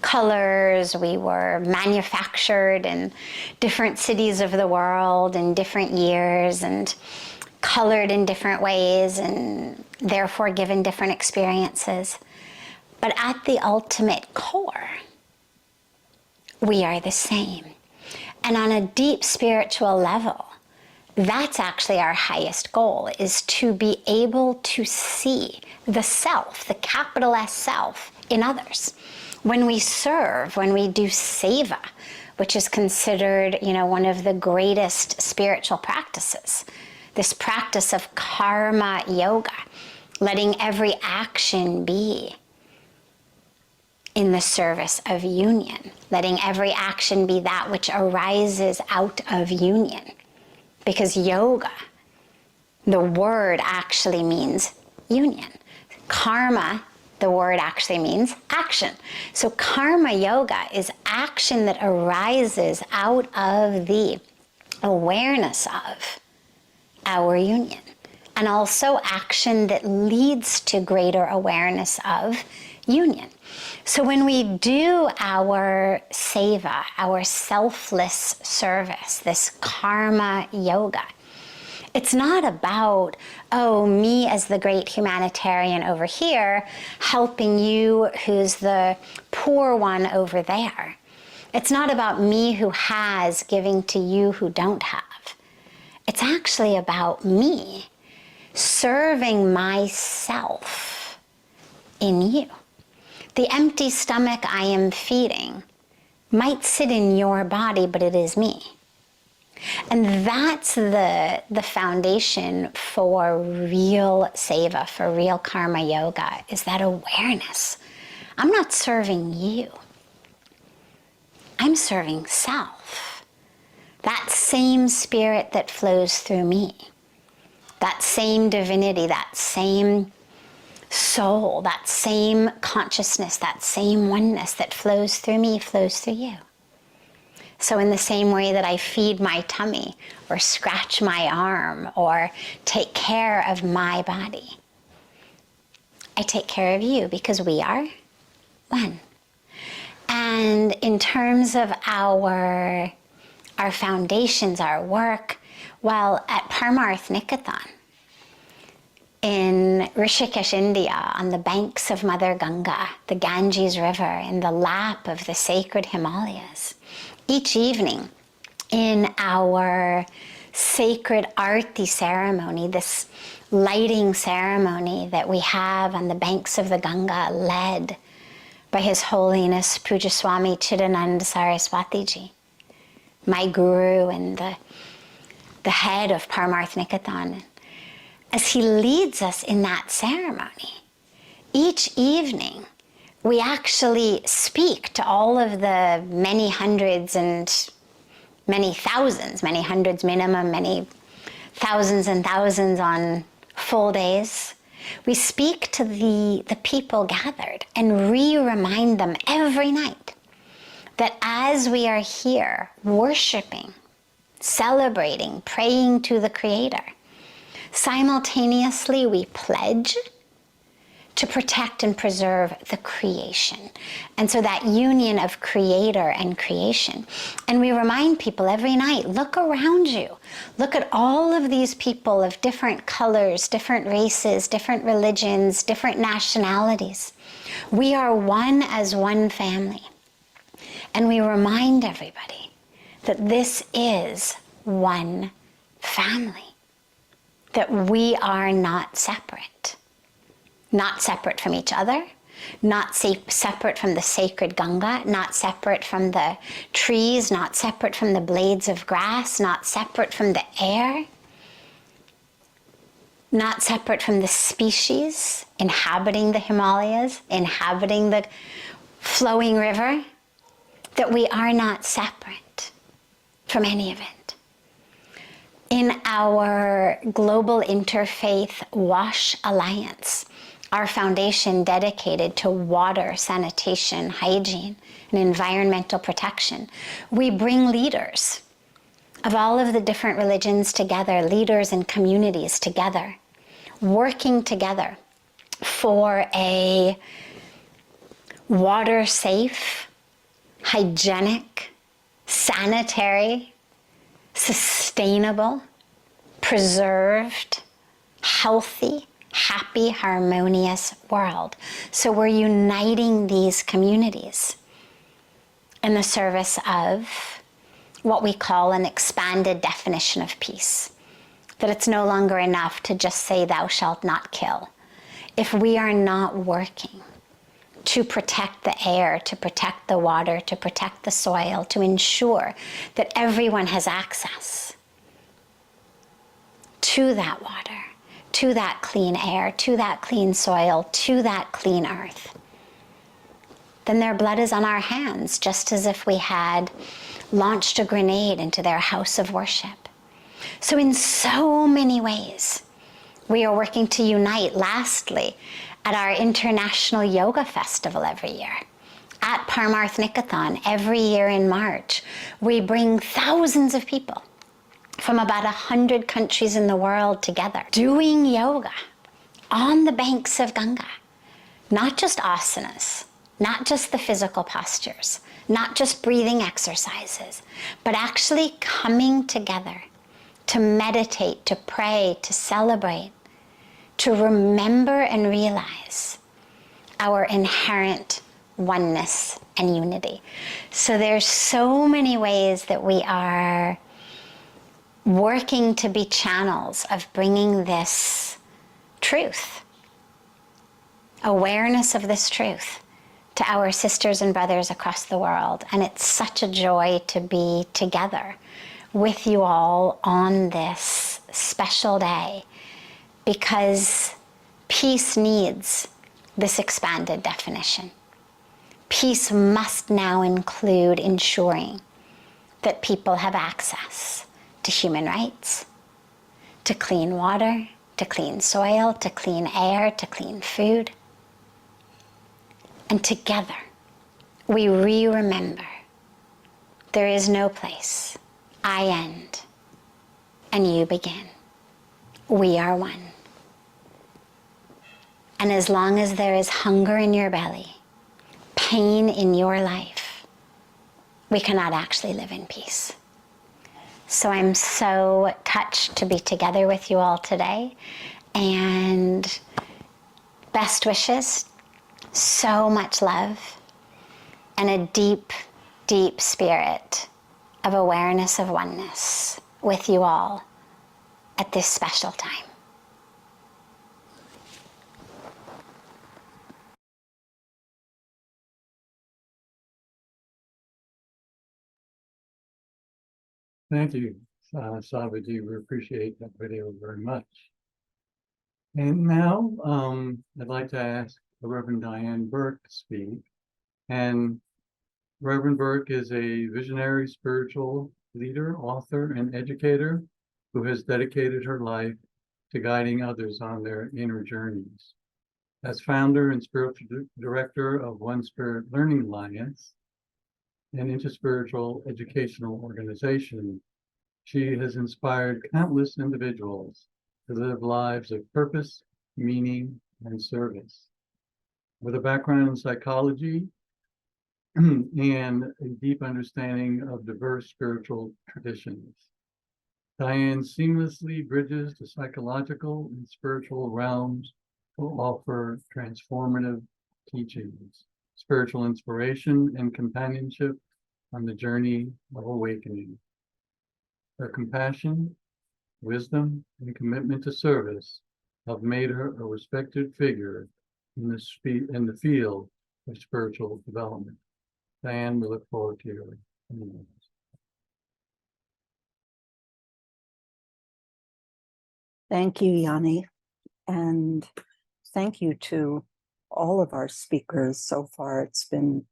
colors. We were manufactured in different cities of the world in different years and colored in different ways and therefore given different experiences. But at the ultimate core, we are the same. And on a deep spiritual level, that's actually our highest goal, is to be able to see the self, the capital S self, in others. When we serve, when we do seva, which is considered, one of the greatest spiritual practices, this practice of karma yoga, letting every action be in the service of union, letting every action be that which arises out of union. Because yoga, the word actually means union. Karma, the word actually means action. So karma yoga is action that arises out of the awareness of our union, and also action that leads to greater awareness of union. So when we do our seva, our selfless service, this karma yoga, it's not about, me as the great humanitarian over here, helping you who's the poor one over there. It's not about me who has giving to you who don't have. It's actually about me serving myself in you. The empty stomach I am feeding might sit in your body, but it is me. And that's the foundation for real seva, for real karma yoga, is that awareness. I'm not serving you. I'm serving self. That same spirit that flows through me, that same divinity, that same soul, that same consciousness, that same oneness that flows through me, flows through you. So in the same way that I feed my tummy or scratch my arm or take care of my body, I take care of you because we are one. And in terms of our foundations, our work, well, at Paramarth Nikethan, in Rishikesh, India, on the banks of Mother Ganga, the Ganges River, in the lap of the sacred Himalayas, each evening in our sacred Arti ceremony, this lighting ceremony that we have on the banks of the Ganga, led by His Holiness Pujaswami Chidananda Saraswati Ji, my guru and the head of Parmarth Nikathan. As he leads us in that ceremony, each evening we actually speak to all of the many hundreds and many thousands, many hundreds minimum, many thousands and thousands on full days. We speak to the people gathered and remind them every night that as we are here worshiping, celebrating, praying to the Creator, simultaneously we pledge to protect and preserve the creation. And so that union of Creator and creation. And we remind people every night, look around you. Look at all of these people of different colors, different races, different religions, different nationalities. We are one as one family. And we remind everybody that this is one family, that we are not separate. Not separate from each other, not separate from the sacred Ganga, not separate from the trees, not separate from the blades of grass, not separate from the air, not separate from the species inhabiting the Himalayas, inhabiting the flowing river, that we are not separate from any of it. In our Global Interfaith WASH Alliance, our foundation dedicated to water, sanitation, hygiene, and environmental protection, we bring leaders of all of the different religions together, leaders and communities together, working together for a water-safe, hygienic, sanitary, sustainable, preserved, healthy, happy, harmonious world. So we're uniting these communities in the service of what we call an expanded definition of peace. That it's no longer enough to just say, thou shalt not kill. If we are not working to protect the air, to protect the water, to protect the soil, to ensure that everyone has access to that water, to that clean air, to that clean soil, to that clean earth, then their blood is on our hands, just as if we had launched a grenade into their house of worship. So in so many ways, we are working to unite. Lastly, at our International Yoga Festival every year, at Parmarth Nikathan every year in March, we bring thousands of people from about 100 countries in the world together, doing yoga on the banks of Ganga. Not just asanas, not just the physical postures, not just breathing exercises, but actually coming together to meditate, to pray, to celebrate, to remember and realize our inherent oneness and unity. So there's so many ways that we are working to be channels of bringing this truth, awareness of this truth, to our sisters and brothers across the world. And it's such a joy to be together with you all on this special day, because peace needs this expanded definition. Peace must now include ensuring that people have access to human rights, to clean water, to clean soil, to clean air, to clean food. And together, we remember there is no place. I end and you begin. We are one. And as long as there is hunger in your belly, pain in your life, we cannot actually live in peace. So I'm so touched to be together with you all today, and best wishes, so much love, and a deep, deep spirit of awareness of oneness with you all at this special time. Thank you, Savaji. We appreciate that video very much. And now I'd like to ask the Reverend Diane Burke to speak. And Reverend Burke is a visionary spiritual leader, author, and educator who has dedicated her life to guiding others on their inner journeys. As founder and spiritual director of One Spirit Learning Alliance, an interspiritual educational organization, she has inspired countless individuals to live lives of purpose, meaning, and service. With a background in psychology and a deep understanding of diverse spiritual traditions, Diane seamlessly bridges the psychological and spiritual realms to offer transformative teachings, spiritual inspiration, and companionship on the journey of awakening. Her compassion, wisdom, and commitment to service have made her a respected figure in the field of spiritual development. Diane, we look forward to your comments. Thank you, Yanni, and thank you to all of our speakers so far. It's been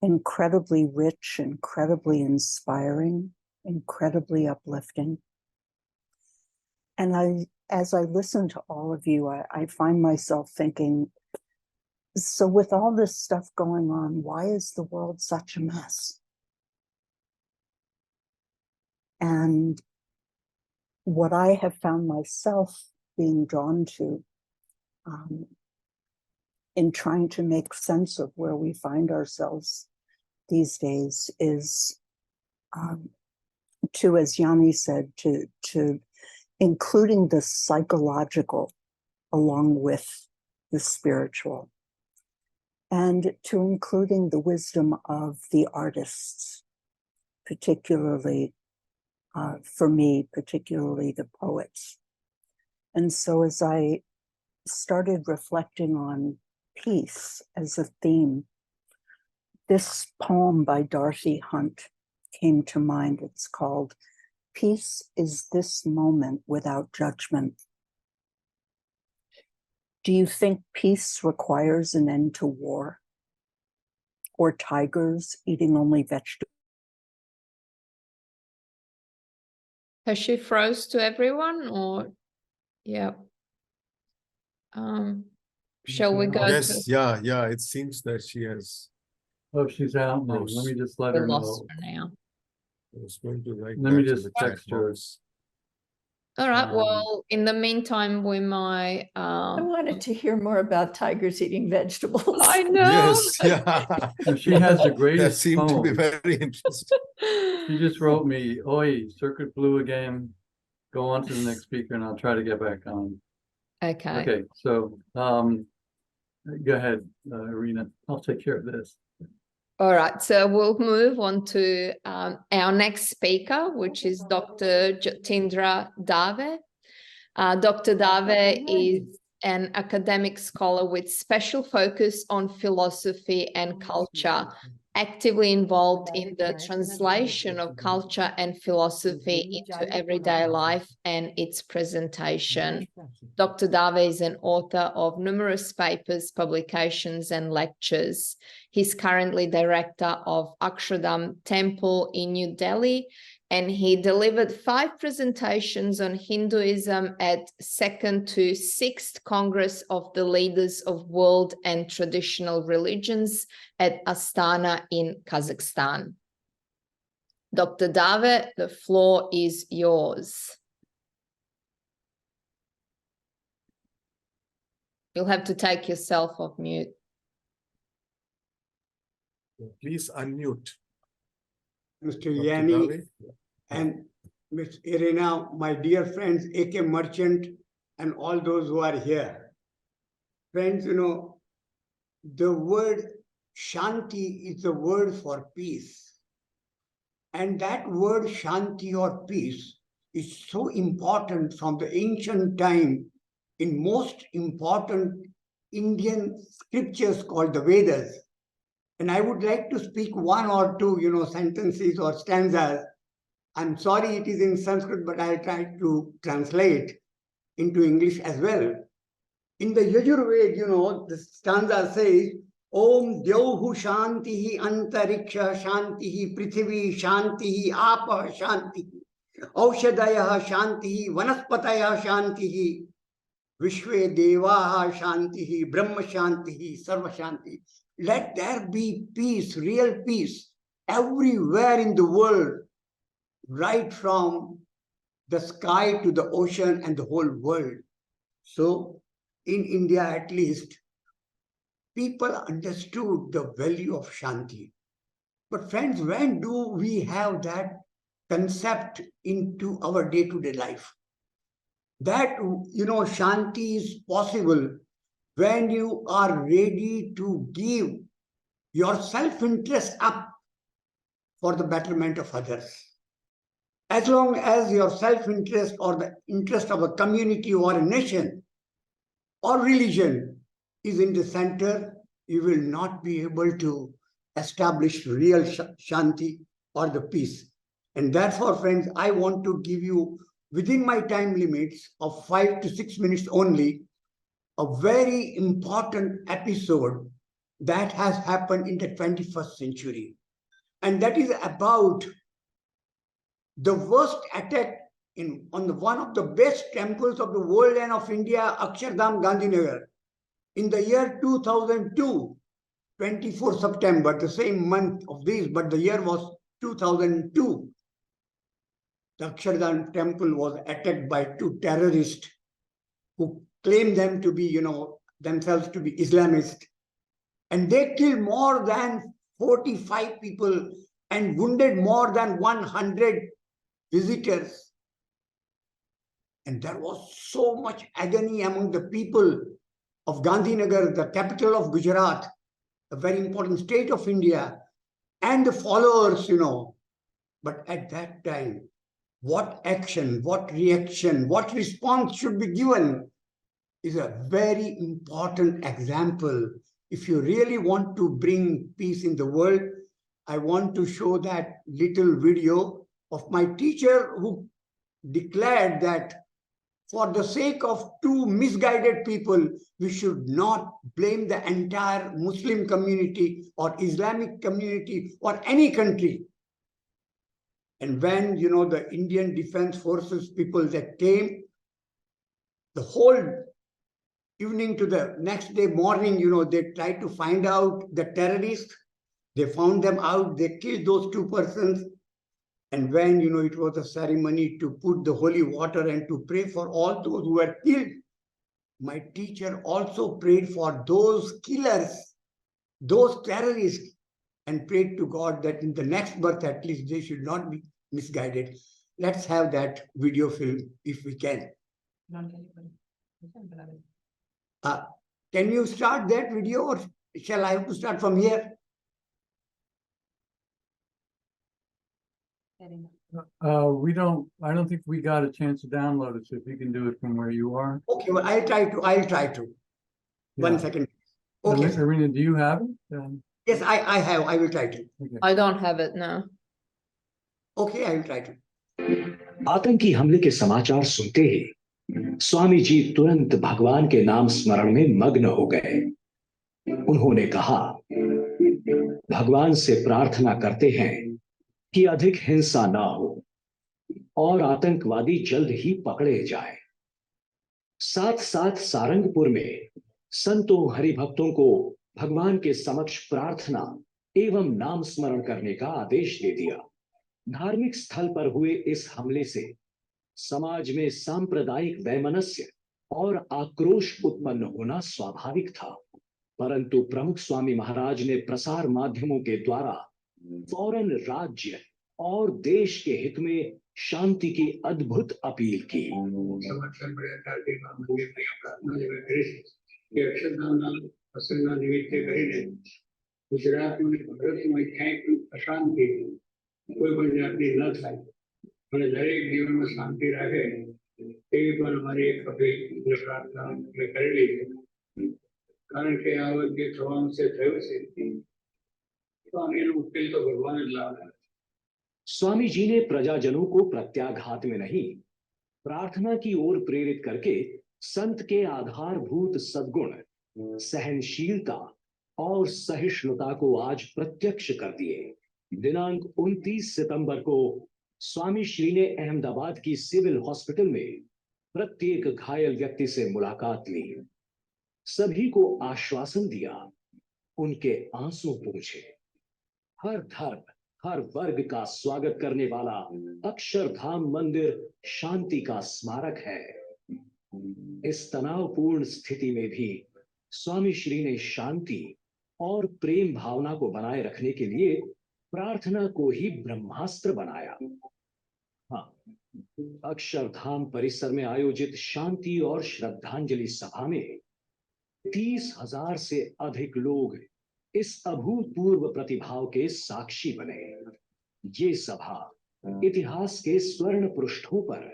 incredibly rich, incredibly inspiring, incredibly uplifting. And as I listen to all of you, I find myself thinking, so with all this stuff going on, why is the world such a mess? And what I have found myself being drawn to in trying to make sense of where we find ourselves these days is to, as Yanni said, to including the psychological along with the spiritual, and to including the wisdom of the artists, particularly for me, particularly the poets. And so as I started reflecting on peace as a theme, this poem by Dorothy Hunt came to mind. It's called "Peace is This Moment Without Judgment." Do you think peace requires an end to war? Or tigers eating only vegetables? Has she froze to everyone, or yeah? Shall we go Yes, to? yeah, it seems that she has. Oh, she's out now. Let me just let We her lost know. her now. I was going to write Let me that in just the chat text her. box. All right. Um, Well, in the meantime, we might. I wanted to hear more about tigers eating vegetables. I know. Yes, yeah. And she has the That greatest seemed to be poem. very interesting. She just wrote me, "Oi, circuit blue again. Go on to the next speaker, and I'll try to get back on." Okay. Okay, so go ahead, Irina. I'll take care of this. All right. So we'll move on to our next speaker, which is Dr. Jatindra Dave. Dr. Dave is an academic scholar with special focus on philosophy and culture, actively involved in the translation of culture and philosophy into everyday life and its presentation. Dr. Dave is an author of numerous papers, publications, and lectures. He's currently director of Akshardham Temple in New Delhi, and he delivered 5 presentations on Hinduism at 2nd to 6th Congress of the Leaders of World and Traditional Religions at Astana in Kazakhstan. Dr. Dave, the floor is yours. You'll have to take yourself off mute. Please unmute. Mr. Dr. Yanni Dave. and Ms. Irina, my dear friends, AK Merchant, and all those who are here. Friends, you know, the word Shanti is the word for peace. And that word Shanti or peace is so important from the ancient time in most important Indian scriptures called the Vedas. And I would like to speak one or two, sentences or stanzas. I'm sorry it is in Sanskrit, but I'll try to translate into English as well. In the Yajurveda, the stanza says, Om Dyauhu Shantihi Antariksha Shantihi Prithvi Shantihi Apa Shantihi Aushadaya Shantihi Vanaspataya Shantihi Vishwe Devaha Shantihi Brahma Shantihi Sarva Shantihi. Let there be peace, real peace, everywhere in the world, right from the sky to the ocean and the whole world. So, in India at least, people understood the value of Shanti. But friends, when do we have that concept into our day-to-day life? That, Shanti is possible when you are ready to give your self-interest up for the betterment of others. As long as your self-interest or the interest of a community or a nation or religion is in the center, you will not be able to establish real Shanti or the peace. And therefore, friends, I want to give you, within my time limits of 5 to 6 minutes only, a very important episode that has happened in the 21st century. And that is about the worst attack on one of the best temples of the world and of India, Akshardham, Gandhinagar, in the year 2002, 24 September, the same month of this, but the year was 2002. The Akshardham temple was attacked by 2 terrorists who claimed them to be, themselves to be Islamist. And they killed more than 45 people and wounded more than 100 visitors. And there was so much agony among the people of Gandhinagar, the capital of Gujarat, a very important state of India, and the followers, But at that time, what action, what reaction, what response should be given is a very important example. If you really want to bring peace in the world, I want to show that little video of my teacher who declared that for the sake of 2 misguided people, we should not blame the entire Muslim community or Islamic community or any country. And when, the Indian Defense Forces people that came, the whole evening to the next day morning, they tried to find out the terrorists. They found them out. They killed those 2 persons. And when, it was a ceremony to put the holy water and to pray for all those who were killed, my teacher also prayed for those killers, those terrorists, and prayed to God that in the next birth, at least they should not be misguided. Let's have that video film if we can. Can you start that video or shall I have to start from here? I don't think we got a chance to download it, so if you can do it from where you are. Okay, well, I'll try to. Yeah. 1 second. Okay. Irina, do you have it? Yes, I have. I will try to. Okay. I don't have it now. Okay, I will try to. आतंकी हमले के समाचार सुनते ही स्वामी जी तुरंत भगवान के नाम स्मरण में मग्न हो गए। उन्होंने कहा, भगवान से प्रार्थना करते हैं कि अधिक हिंसा ना हो और आतंकवादी जल्द ही पकड़े जाएं। साथ साथ सारंगपुर में संतों हरिभक्तों को भगवान के समक्ष प्रार्थना एवं नाम स्मरण करने का आदेश दे दिया। धार्मिक स्थल पर हुए इस हमले से समाज में सांप्रदायिक वैमनस्य और आक्रोश उत्पन्न होना स्वाभाविक था, परंतु प्रमुख स्वामी महाराज ने प्रसार माध्यमों के द्वारा फौरन राज्य और देश के हित में शांति की अद्भुत अपील की। गुजरात में भारत में कहीं अशांति कोई पण जातनी न થાય અને દરેક જીવનમાં શાંતિ રહે એવી પણ અમારી એક અપીલ પ્રાર્થના કરેલી છે, કારણ કે આ વખતે થવાનું છે થયું છે તો એનો ઉકેલ તો ભગવાન જ લાવે। स्वामी जी ने प्रजाजनों को प्रत्याघात में नहीं, प्रार्थना की ओर प्रेरित करके संत के आधारभूत सद्गुण, सहनशीलता और सहिष्णुता को आज प्रत्यक्ष कर दिए। दिनांक 29 सितंबर को स्वामी श्री ने अहमदाबाद की सिविल हॉस्पिटल में प्रत्येक घायल व्यक्ति से मुलाकात ली, सभी को आश्वासन दिया, उनके आंसू पूछे। हर धर्म, हर वर्ग का स्वागत करने वाला अक्षरधाम मंदिर शांति का स्मारक है। इस तनावपूर्ण स्थिति में भी स्वामी श्री ने शांति और प्रेम भावना को बनाए रखने के लिए प्रार्थना को ही ब्रह्मास्त्र बनाया। हाँ, अक्षरधाम परिसर में आयोजित शांति और श्रद्धांजलि सभा में 30,000 से अधिक लोग इस अभूतपूर्व प्रतिभाव के साक्षी बने। ये सभा इतिहास के स्वर्ण पृष्ठों पर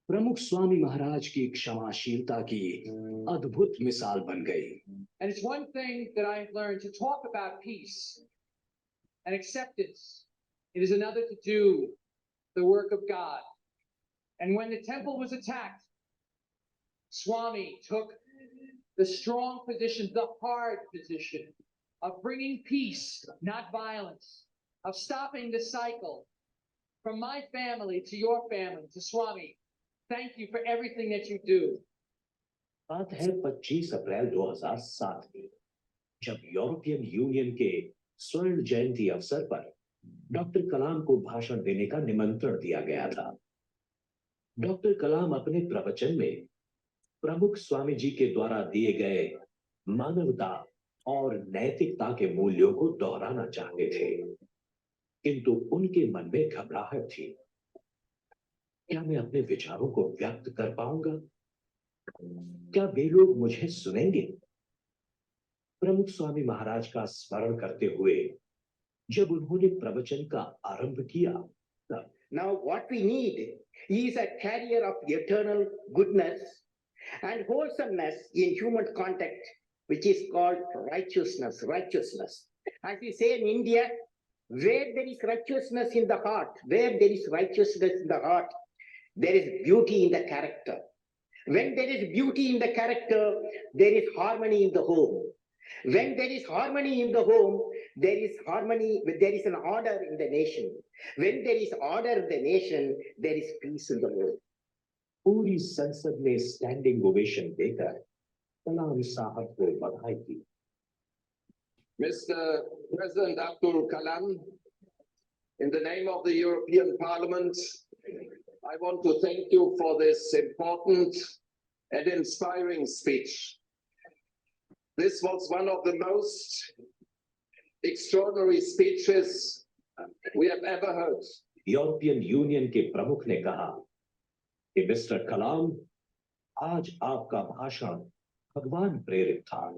प्रमुख स्वामी महाराज की क्षमाशीलता की अद्भुत मिसाल बन गई। And it's one thing that I've learned to talk about peace and acceptance. It is another to do the work of God. And when the temple was attacked, Swami took the strong position, the hard position of bringing peace, not violence, of stopping the cycle from my family to your family, to Swami. Thank you for everything that you do. बात है 25 अप्रैल 2007 की, जब European union के स्वर्ण जयंती अवसर पर doctor कलाम को भाषण देने का निमंत्रण दिया गया था। डॉक्टर कलाम अपने प्रवचन में प्रमुख स्वामी जी के द्वारा दिए गए मानवता और नैतिकता के मूल्यों को दोहराना चाहते थे, किंतु उनके मन में घबराहट थी। क्या मैं अपने विचारों को व्यक्त कर पाऊंगा? क्या वे लोग मुझे सुनेंगे? प्रमुख स्वामी महाराज का स्मरण करते हुए जब उन्होंने प्रवचन का आरंभ किया, तब Now what we need is a carrier of eternal goodness and wholesomeness in human contact, which is called righteousness. Righteousness. As we say in India, where there is righteousness in the heart, where there is righteousness in the heart, there is beauty in the character. When there is beauty in the character, there is harmony in the home. When there is harmony in the home, there is harmony, there is an order in the nation. When there is order in the nation, there is peace in the world. पूरी संसद ने standing ovation देकर कलाम साहब को बधाई दी। Mr. President Abdul Kalam, in the name of the European Parliament, I want to thank you for this important and inspiring speech. This was one of the most extraordinary speeches we have ever heard. European union के प्रमुख ने कहा कि mister कलाम, आज आपका भाषण भगवान प्रेरित था।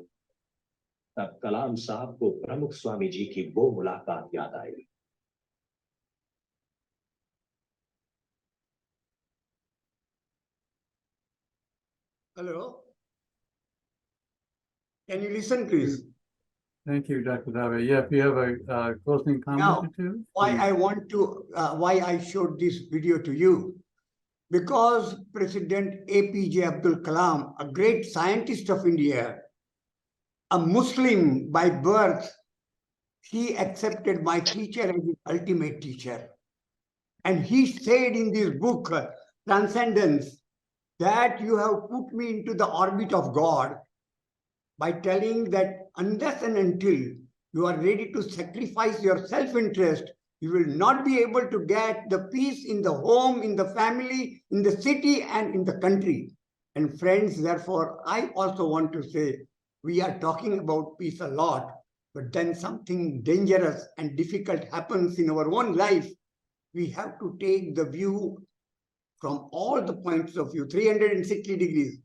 तब कलाम साहब को प्रमुख स्वामी जी की वो मुलाकात याद आई। Hello. Can you listen, please? Thank you, Dr. Dave. Yeah, if you have a closing comment Now, or two. why please. I want to, why I showed this video to you, because President APJ Abdul Kalam, a great scientist of India, a Muslim by birth, he accepted my teacher as his ultimate teacher. And he said in this book, Transcendence, that you have put me into the orbit of God by telling that unless and until you are ready to sacrifice your self-interest, you will not be able to get the peace in the home, in the family, in the city, and in the country. And friends, therefore, I also want to say, we are talking about peace a lot, but then something dangerous and difficult happens in our own life. We have to take the view from all the points of view, 360 degrees.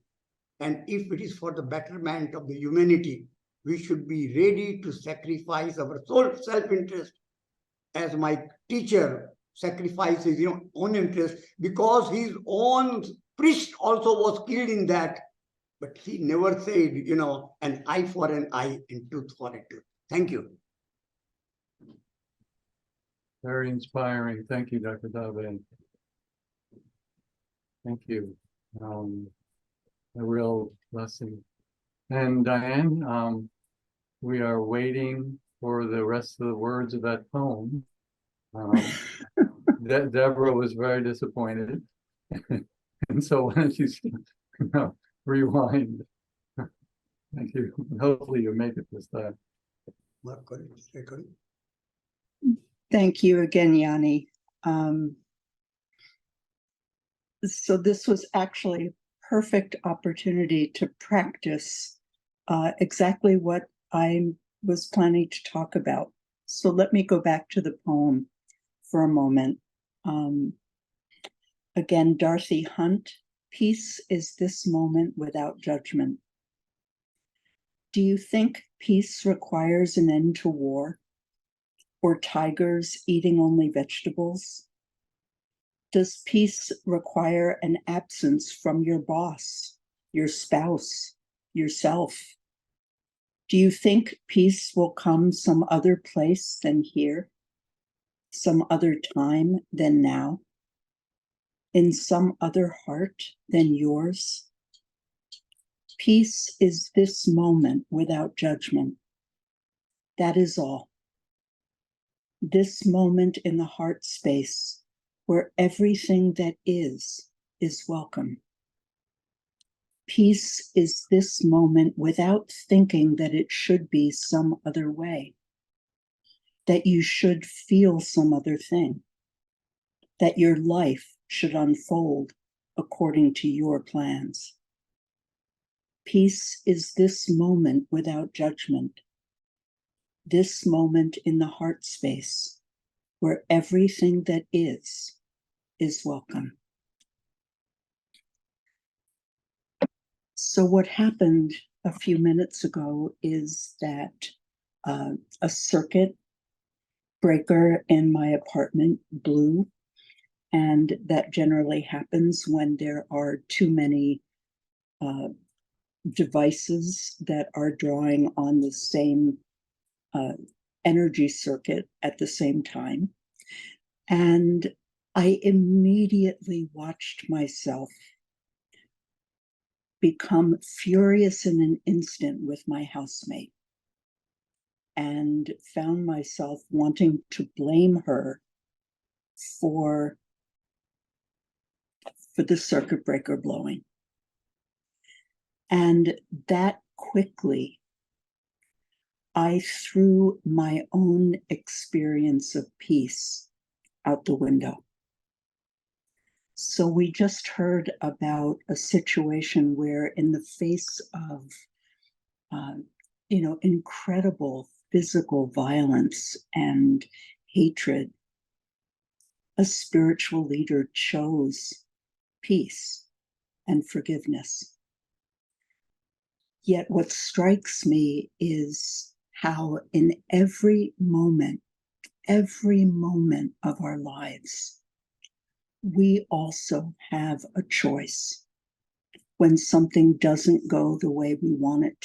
And if it is for the betterment of the humanity, we should be ready to sacrifice our sole self-interest, as my teacher sacrifices his own interest, because his own priest also was killed in that. But he never said, an eye for an eye and tooth for a tooth. Thank you. Very inspiring. Thank you, Dr. Dave. Thank you. A real blessing. And Diane, we are waiting for the rest of the words of that poem. Deborah was very disappointed. And so why don't you rewind? Thank you. Hopefully you make it this time. Thank you again, Yanni. So this was actually a perfect opportunity to practice exactly what I was planning to talk about. So let me go back to the poem for a moment. Again, Darcy Hunt, peace is this moment without judgment. Do you think peace requires an end to war, or tigers eating only vegetables? Does peace require an absence from your boss, your spouse, yourself? Do you think peace will come some other place than here, some other time than now, in some other heart than yours? Peace is this moment without judgment. That is all. This moment in the heart space where everything that is welcome. Peace is this moment without thinking that it should be some other way, that you should feel some other thing, that your life should unfold according to your plans. Peace is this moment without judgment, this moment in the heart space where everything that is welcome. So what happened a few minutes ago is that a circuit breaker in my apartment blew, and that generally happens when there are too many devices that are drawing on the same energy circuit at the same time. And I immediately watched myself become furious in an instant with my housemate and found myself wanting to blame her for the circuit breaker blowing. And that quickly, I threw my own experience of peace out the window. So we just heard about a situation where, in the face of, incredible physical violence and hatred, a spiritual leader chose peace and forgiveness. Yet what strikes me is how in every moment of our lives, we also have a choice when something doesn't go the way we want it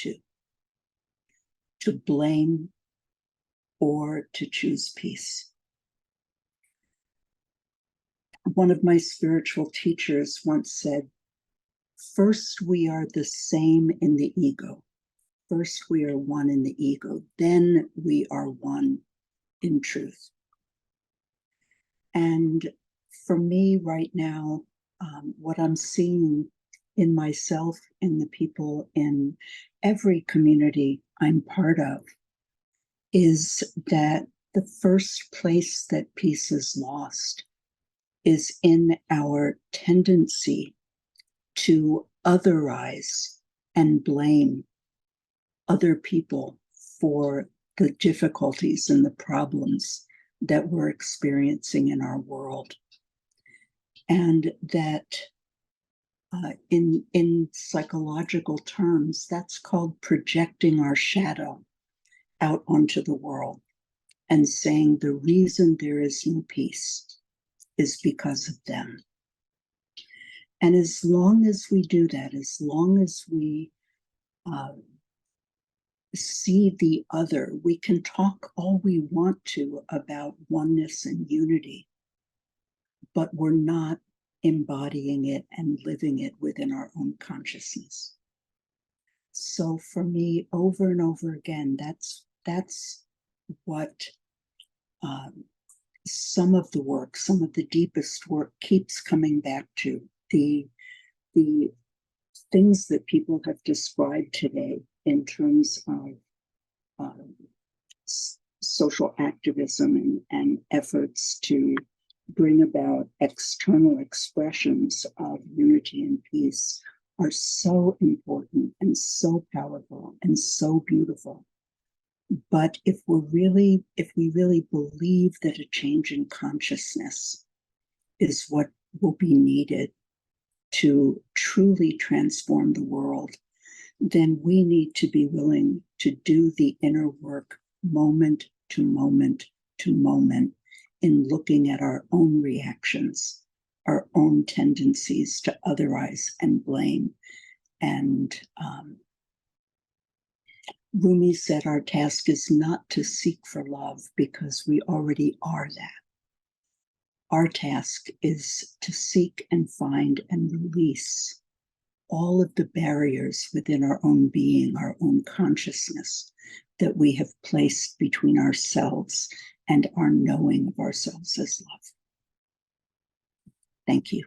to blame or to choose peace. One of my spiritual teachers once said, first we are the same in the ego. First we are one in the ego, then we are one in truth. And for me right now, what I'm seeing in myself, in the people in every community I'm part of, is that the first place that peace is lost is in our tendency to otherize and blame other people for the difficulties and the problems that we're experiencing in our world. And that in psychological terms, that's called projecting our shadow out onto the world and saying the reason there is no peace is because of them. And as long as we do that, as long as we see the other. We can talk all we want to about oneness and unity, but we're not embodying it and living it within our own consciousness. So for me, over and over again, that's what some of the work, some of the deepest work keeps coming back to. The things that people have described today in terms of social activism and efforts to bring about external expressions of unity and peace are so important and so powerful and so beautiful. But if we really believe that a change in consciousness is what will be needed to truly transform the world, then we need to be willing to do the inner work moment to moment to moment in looking at our own reactions, our own tendencies to otherize and blame. And Rumi said our task is not to seek for love because we already are that. Our task is to seek and find and release all of the barriers within our own being, our own consciousness that we have placed between ourselves and our knowing of ourselves as love. Thank you.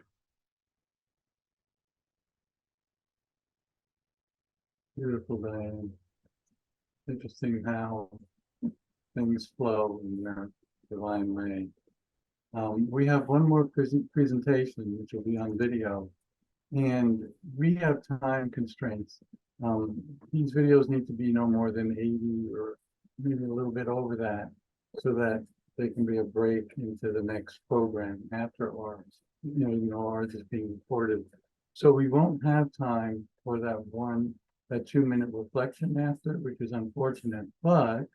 Beautiful, Diane. Interesting how things flow in their divine way. We have one more presentation, which will be on video, and we have time constraints. These videos need to be no more than 80 or maybe a little bit over that, so that they can be a break into the next program after ours. Ours is being recorded. So we won't have time for that 2-minute reflection after, which is unfortunate, but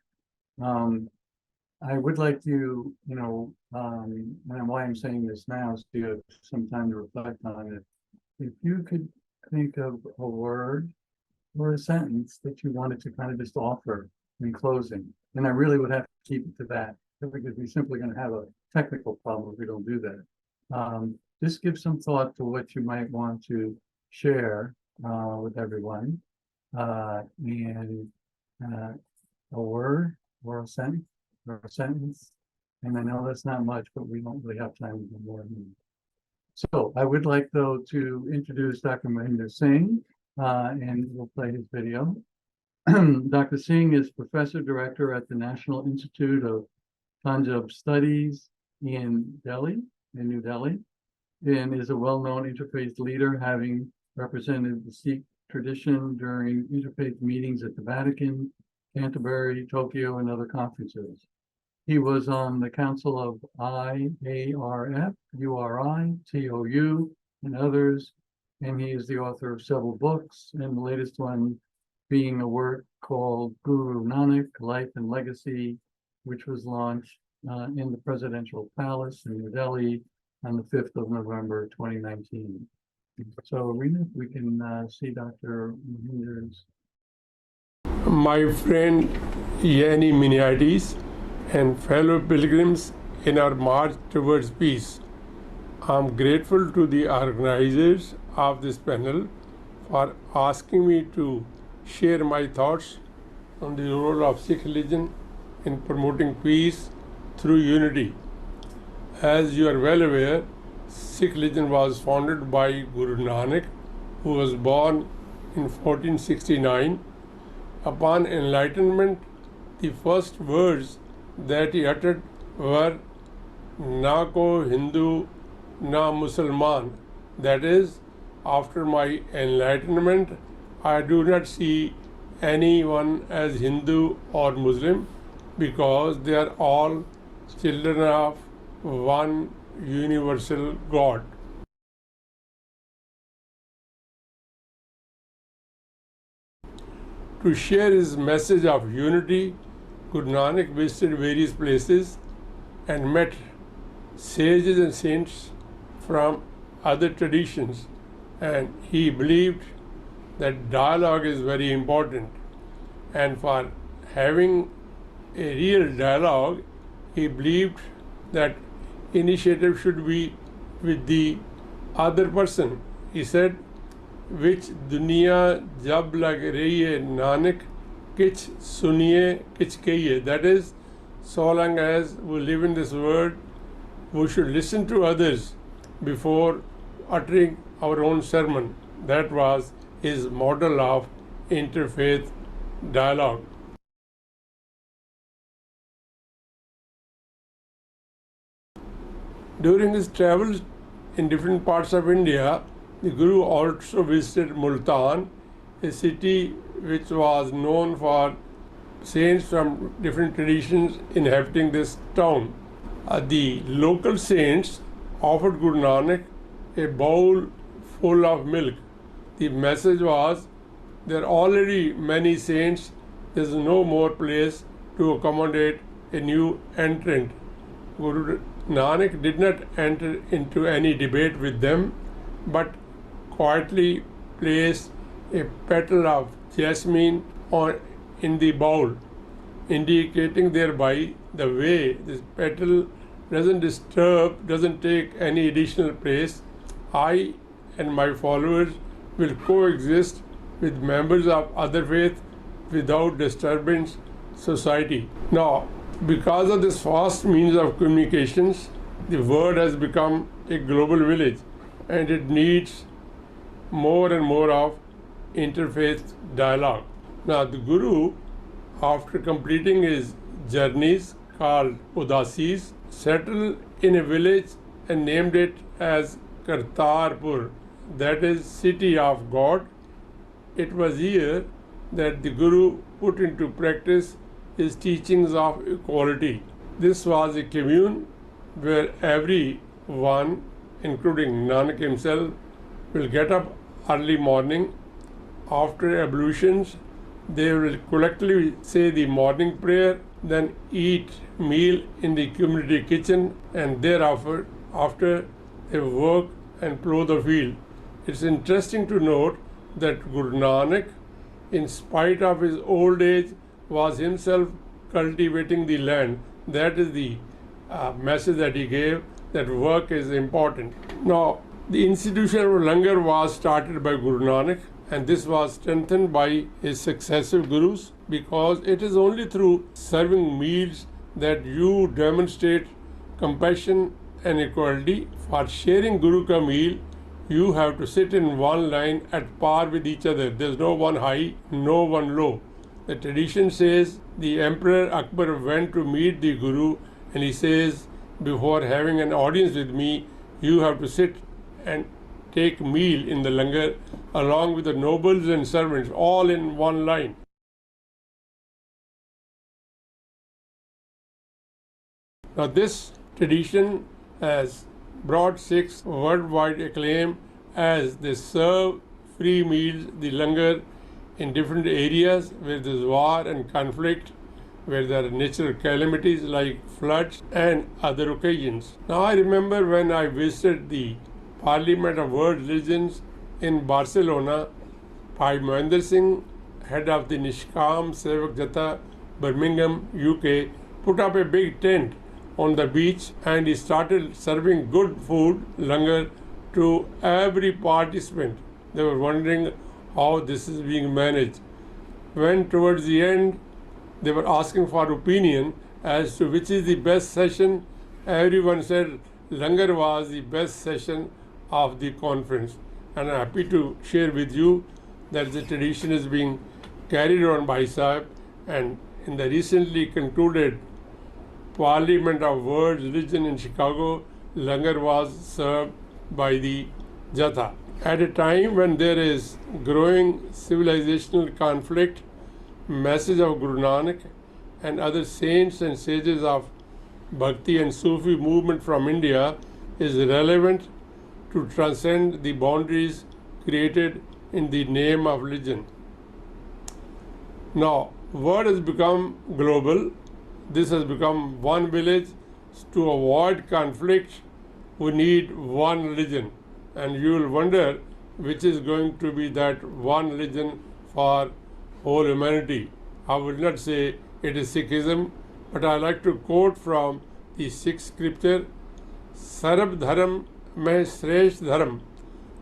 I would like to, and why I'm saying this now is to have some time to reflect on it. If you could think of a word or a sentence that you wanted to kind of just offer in closing, and I really would have to keep it to that, because we're simply going to have a technical problem if we don't do that. Just give some thought to what you might want to share with everyone, and a word or a sentence, and I know that's not much, but we don't really have time to do more than that. So I would like, though, to introduce Dr. Mahinder Singh, and we'll play his video. Dr. Singh is Professor Director at the National Institute of Punjab Studies in New Delhi, and is a well-known interfaith leader, having represented the Sikh tradition during interfaith meetings at the Vatican, Canterbury, Tokyo, and other conferences. He was on the Council of IARF, URI, TOU, and others, and he is the author of several books, and the latest one being a work called Guru Nanak, Life and Legacy, which was launched in the Presidential Palace in New Delhi on the 5th of November, 2019. So, Rena, we can see Dr. Mahinder's. My friend Yanni Miniatis and fellow pilgrims in our march towards peace, I'm grateful to the organizers of this panel for asking me to share my thoughts on the role of Sikh religion in promoting peace through unity. As you are well aware, Sikh religion was founded by Guru Nanak, who was born in 1469. Upon enlightenment, the first words that he uttered were "Na ko Hindu, na Musalman." That is, after my enlightenment, I do not see anyone as Hindu or Muslim, because they are all children of one universal God. To share his message of unity, Guru Nanak visited various places and met sages and saints from other traditions, and he believed that dialogue is very important. and for having a real dialogue, he believed that initiative should be with the other person. He said, which dunya jab lag rahi hai nanak kich suniye kich kahiye. That is, so long as we live in this world, we should listen to others before uttering our own sermon. That was his model of interfaith dialogue. During his travels in different parts of India, the Guru also visited Multan, a city which was known for saints from different traditions inhabiting this town. The local saints offered Guru Nanak a bowl full of milk. The message was, there are already many saints, there is no more place to accommodate a new entrant. Guru Nanak did not enter into any debate with them, but quietly placed a petal of jasmine in the bowl, indicating thereby the way this petal doesn't disturb, doesn't take any additional place. I and my followers will coexist with members of other faith without disturbance society. Now, because of this vast means of communications, the world has become a global village, and it needs more and more of interfaith dialogue. Now, the Guru, after completing his journeys called Udasis, settled in a village and named it as Kartarpur, that is, city of God. It was here that the Guru put into practice his teachings of equality. This was a commune where everyone, including Nanak himself, will get up early morning. After ablutions, they will collectively say the morning prayer, then eat meal in the community kitchen, and thereafter they work and plough the field. It's interesting to note that Guru Nanak, in spite of his old age, was himself cultivating the land. That is the message that he gave, that work is important. Now, the institution of Langar was started by Guru Nanak, and this was strengthened by his successive Gurus, because it is only through serving meals that you demonstrate compassion and equality. For sharing Guru ka meal, you have to sit in one line at par with each other. There is no one high, no one low. The tradition says the Emperor Akbar went to meet the Guru, and he says, before having an audience with me, you have to sit and take meal in the langar along with the nobles and servants, all in one line. Now, this tradition has brought Sikhs worldwide acclaim as they serve free meals, the langar, in different areas where there is war and conflict, where there are natural calamities like floods and other occasions. Now, I remember when I visited the Parliament of World Religions in Barcelona, Bhai Mohinder Singh, head of the Nishkam Sevak Jatha, Birmingham, UK, put up a big tent on the beach, and he started serving good food, langar, to every participant. They were wondering how this is being managed. When towards the end they were asking for opinion as to which is the best session, everyone said langar was the best session of the conference. And I'm happy to share with you that the tradition is being carried on by Sahib, and in the recently concluded Parliament of World Religion in Chicago, langar was served by the Jatha. At a time when there is growing civilizational conflict, message of Guru Nanak and other saints and sages of Bhakti and Sufi movement from India is relevant to transcend the boundaries created in the name of religion. Now, world has become global. This has become one village. To avoid conflict, we need one religion. And you will wonder which is going to be that one religion for whole humanity. I will not say it is Sikhism, but I like to quote from the Sikh scripture, Sarab Dharam Mein Shresh Dharam,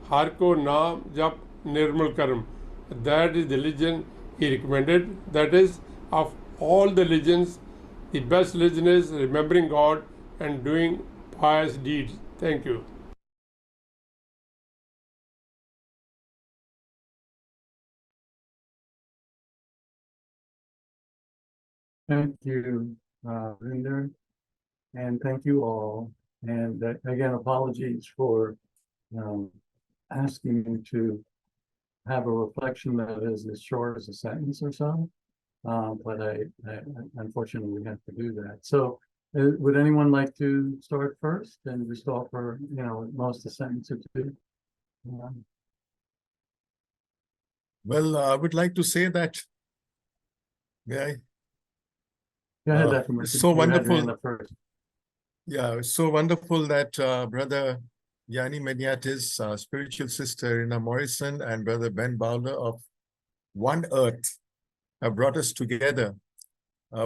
Har ko naam jap nirmal karam. That is the religion he recommended. That is, of all the religions, the best religion is remembering God and doing pious deeds. Thank you. Thank you, Rinder, and thank you all. And again, apologies for asking you to have a reflection that is as short as a sentence or so. But I unfortunately we have to do that. So would anyone like to start first and just offer, most a sentence or two? Well, I would like to say that, may I? Go ahead, Dr. Murthy. So You had your wonderful. hand up first. Yeah, so wonderful that Brother Yanni Maniatis, spiritual sister Rina Morrison, and Brother Ben Bowler of One Earth have brought us together.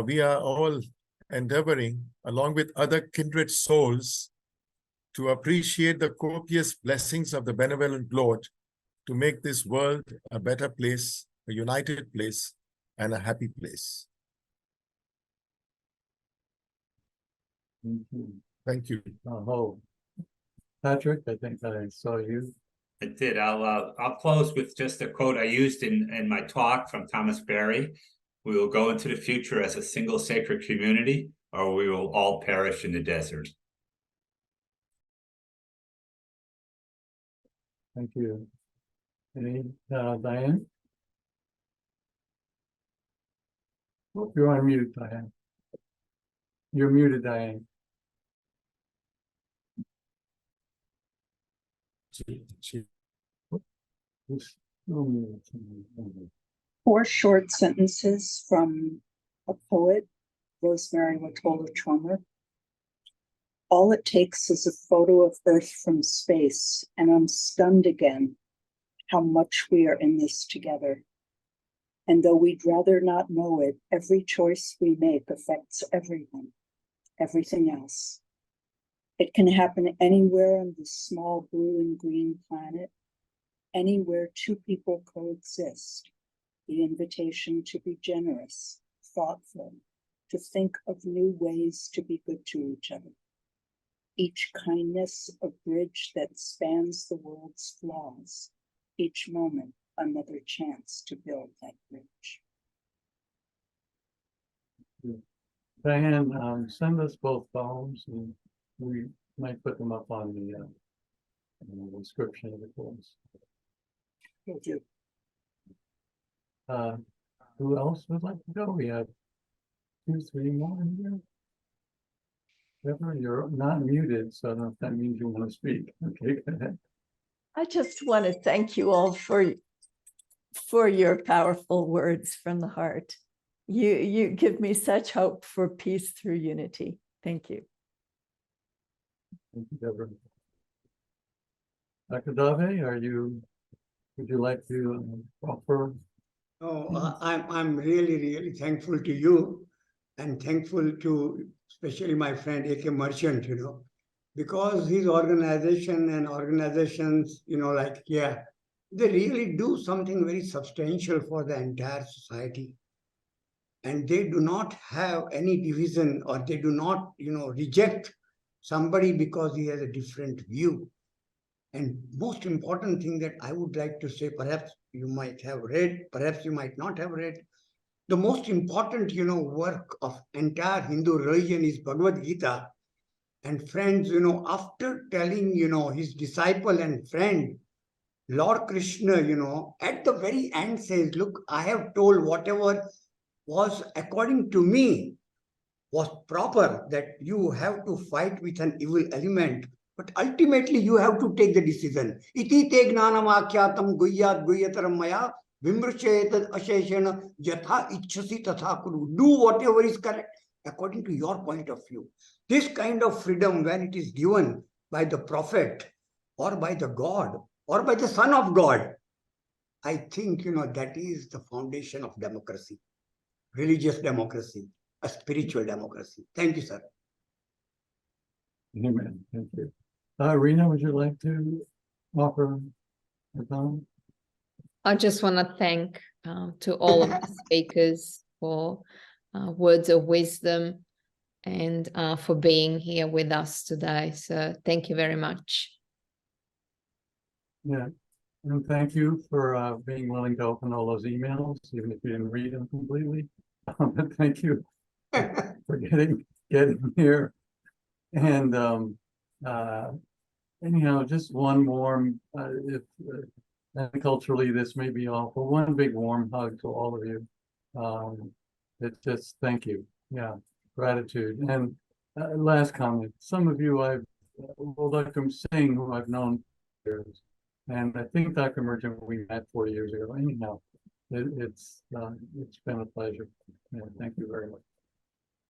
We are all endeavoring, along with other kindred souls, to appreciate the copious blessings of the benevolent Lord to make this world a better place, a united place, and a happy place. Thank you. Patrick, I think I saw you. I did. I'll close with just a quote I used in my talk from Thomas Berry. We will go into the future as a single sacred community, or we will all perish in the desert. Thank you. Any, Diane? Oh, you're on mute, Diane. You're muted, Diane. Four short sentences from a poet, Rosemary Watola Trummer. All it takes is a photo of Earth from space, and I'm stunned again how much we are in this together. And though we'd rather not know it, every choice we make affects everyone, everything else. It can happen anywhere on this small blue and green planet, anywhere two people coexist. The invitation to be generous, thoughtful, to think of new ways to be good to each other. Each kindness a bridge that spans the world's flaws, each moment another chance to build that bridge. Diane, send us both poems and we might put them up on the description of the course. Thank you. Who else would like to go? We have 2, 3 more in here. Deborah, you're not muted, so I don't know if that means you want to speak. Okay, go ahead. I just want to thank you all for your powerful words from the heart. You give me such hope for peace through unity. Thank you. Thank you, Deborah. Dr. Dave, would you like to offer? Oh, I'm really thankful to you, and thankful to especially my friend A.K. Merchant, because his organization and organizations, they really do something very substantial for the entire society. And they do not have any division, or they do not, reject somebody because he has a different view. And most important thing that I would like to say, perhaps you might have read, perhaps you might not have read, the most important, work of entire Hindu religion is Bhagavad Gita. And friends, after telling, his disciple and friend, Lord Krishna, at the very end says, look, I have told whatever was according to me was proper, that you have to fight with an evil element, but ultimately you have to take the decision. Iti te gnanam akyatam guyyat guyyataram maya vimrchayetad asheshena yatha ichchasi tatha kuru. Do whatever is correct according to your point of view. This kind of freedom, when it is given by the prophet or by the God or by the Son of God, I think, that is the foundation of democracy. religious democracy, a spiritual democracy. Thank you, sir. Amen. Thank you. Rena, would you like to offer a comment? I just want to thank to all of the speakers for words of wisdom and for being here with us today. So thank you very much. Yeah, and thank you for being willing to open all those emails, even if you didn't read them completely. But thank you for getting here. And anyhow, just one warm, culturally this may be awful, one big warm hug to all of you. It's just thank you. Yeah, gratitude. And last comment, some of you Dr. Singh, who I've known for years, and I think Dr. Merchant we met 4 years ago. Anyhow, it's been a pleasure. Yeah, thank you very much.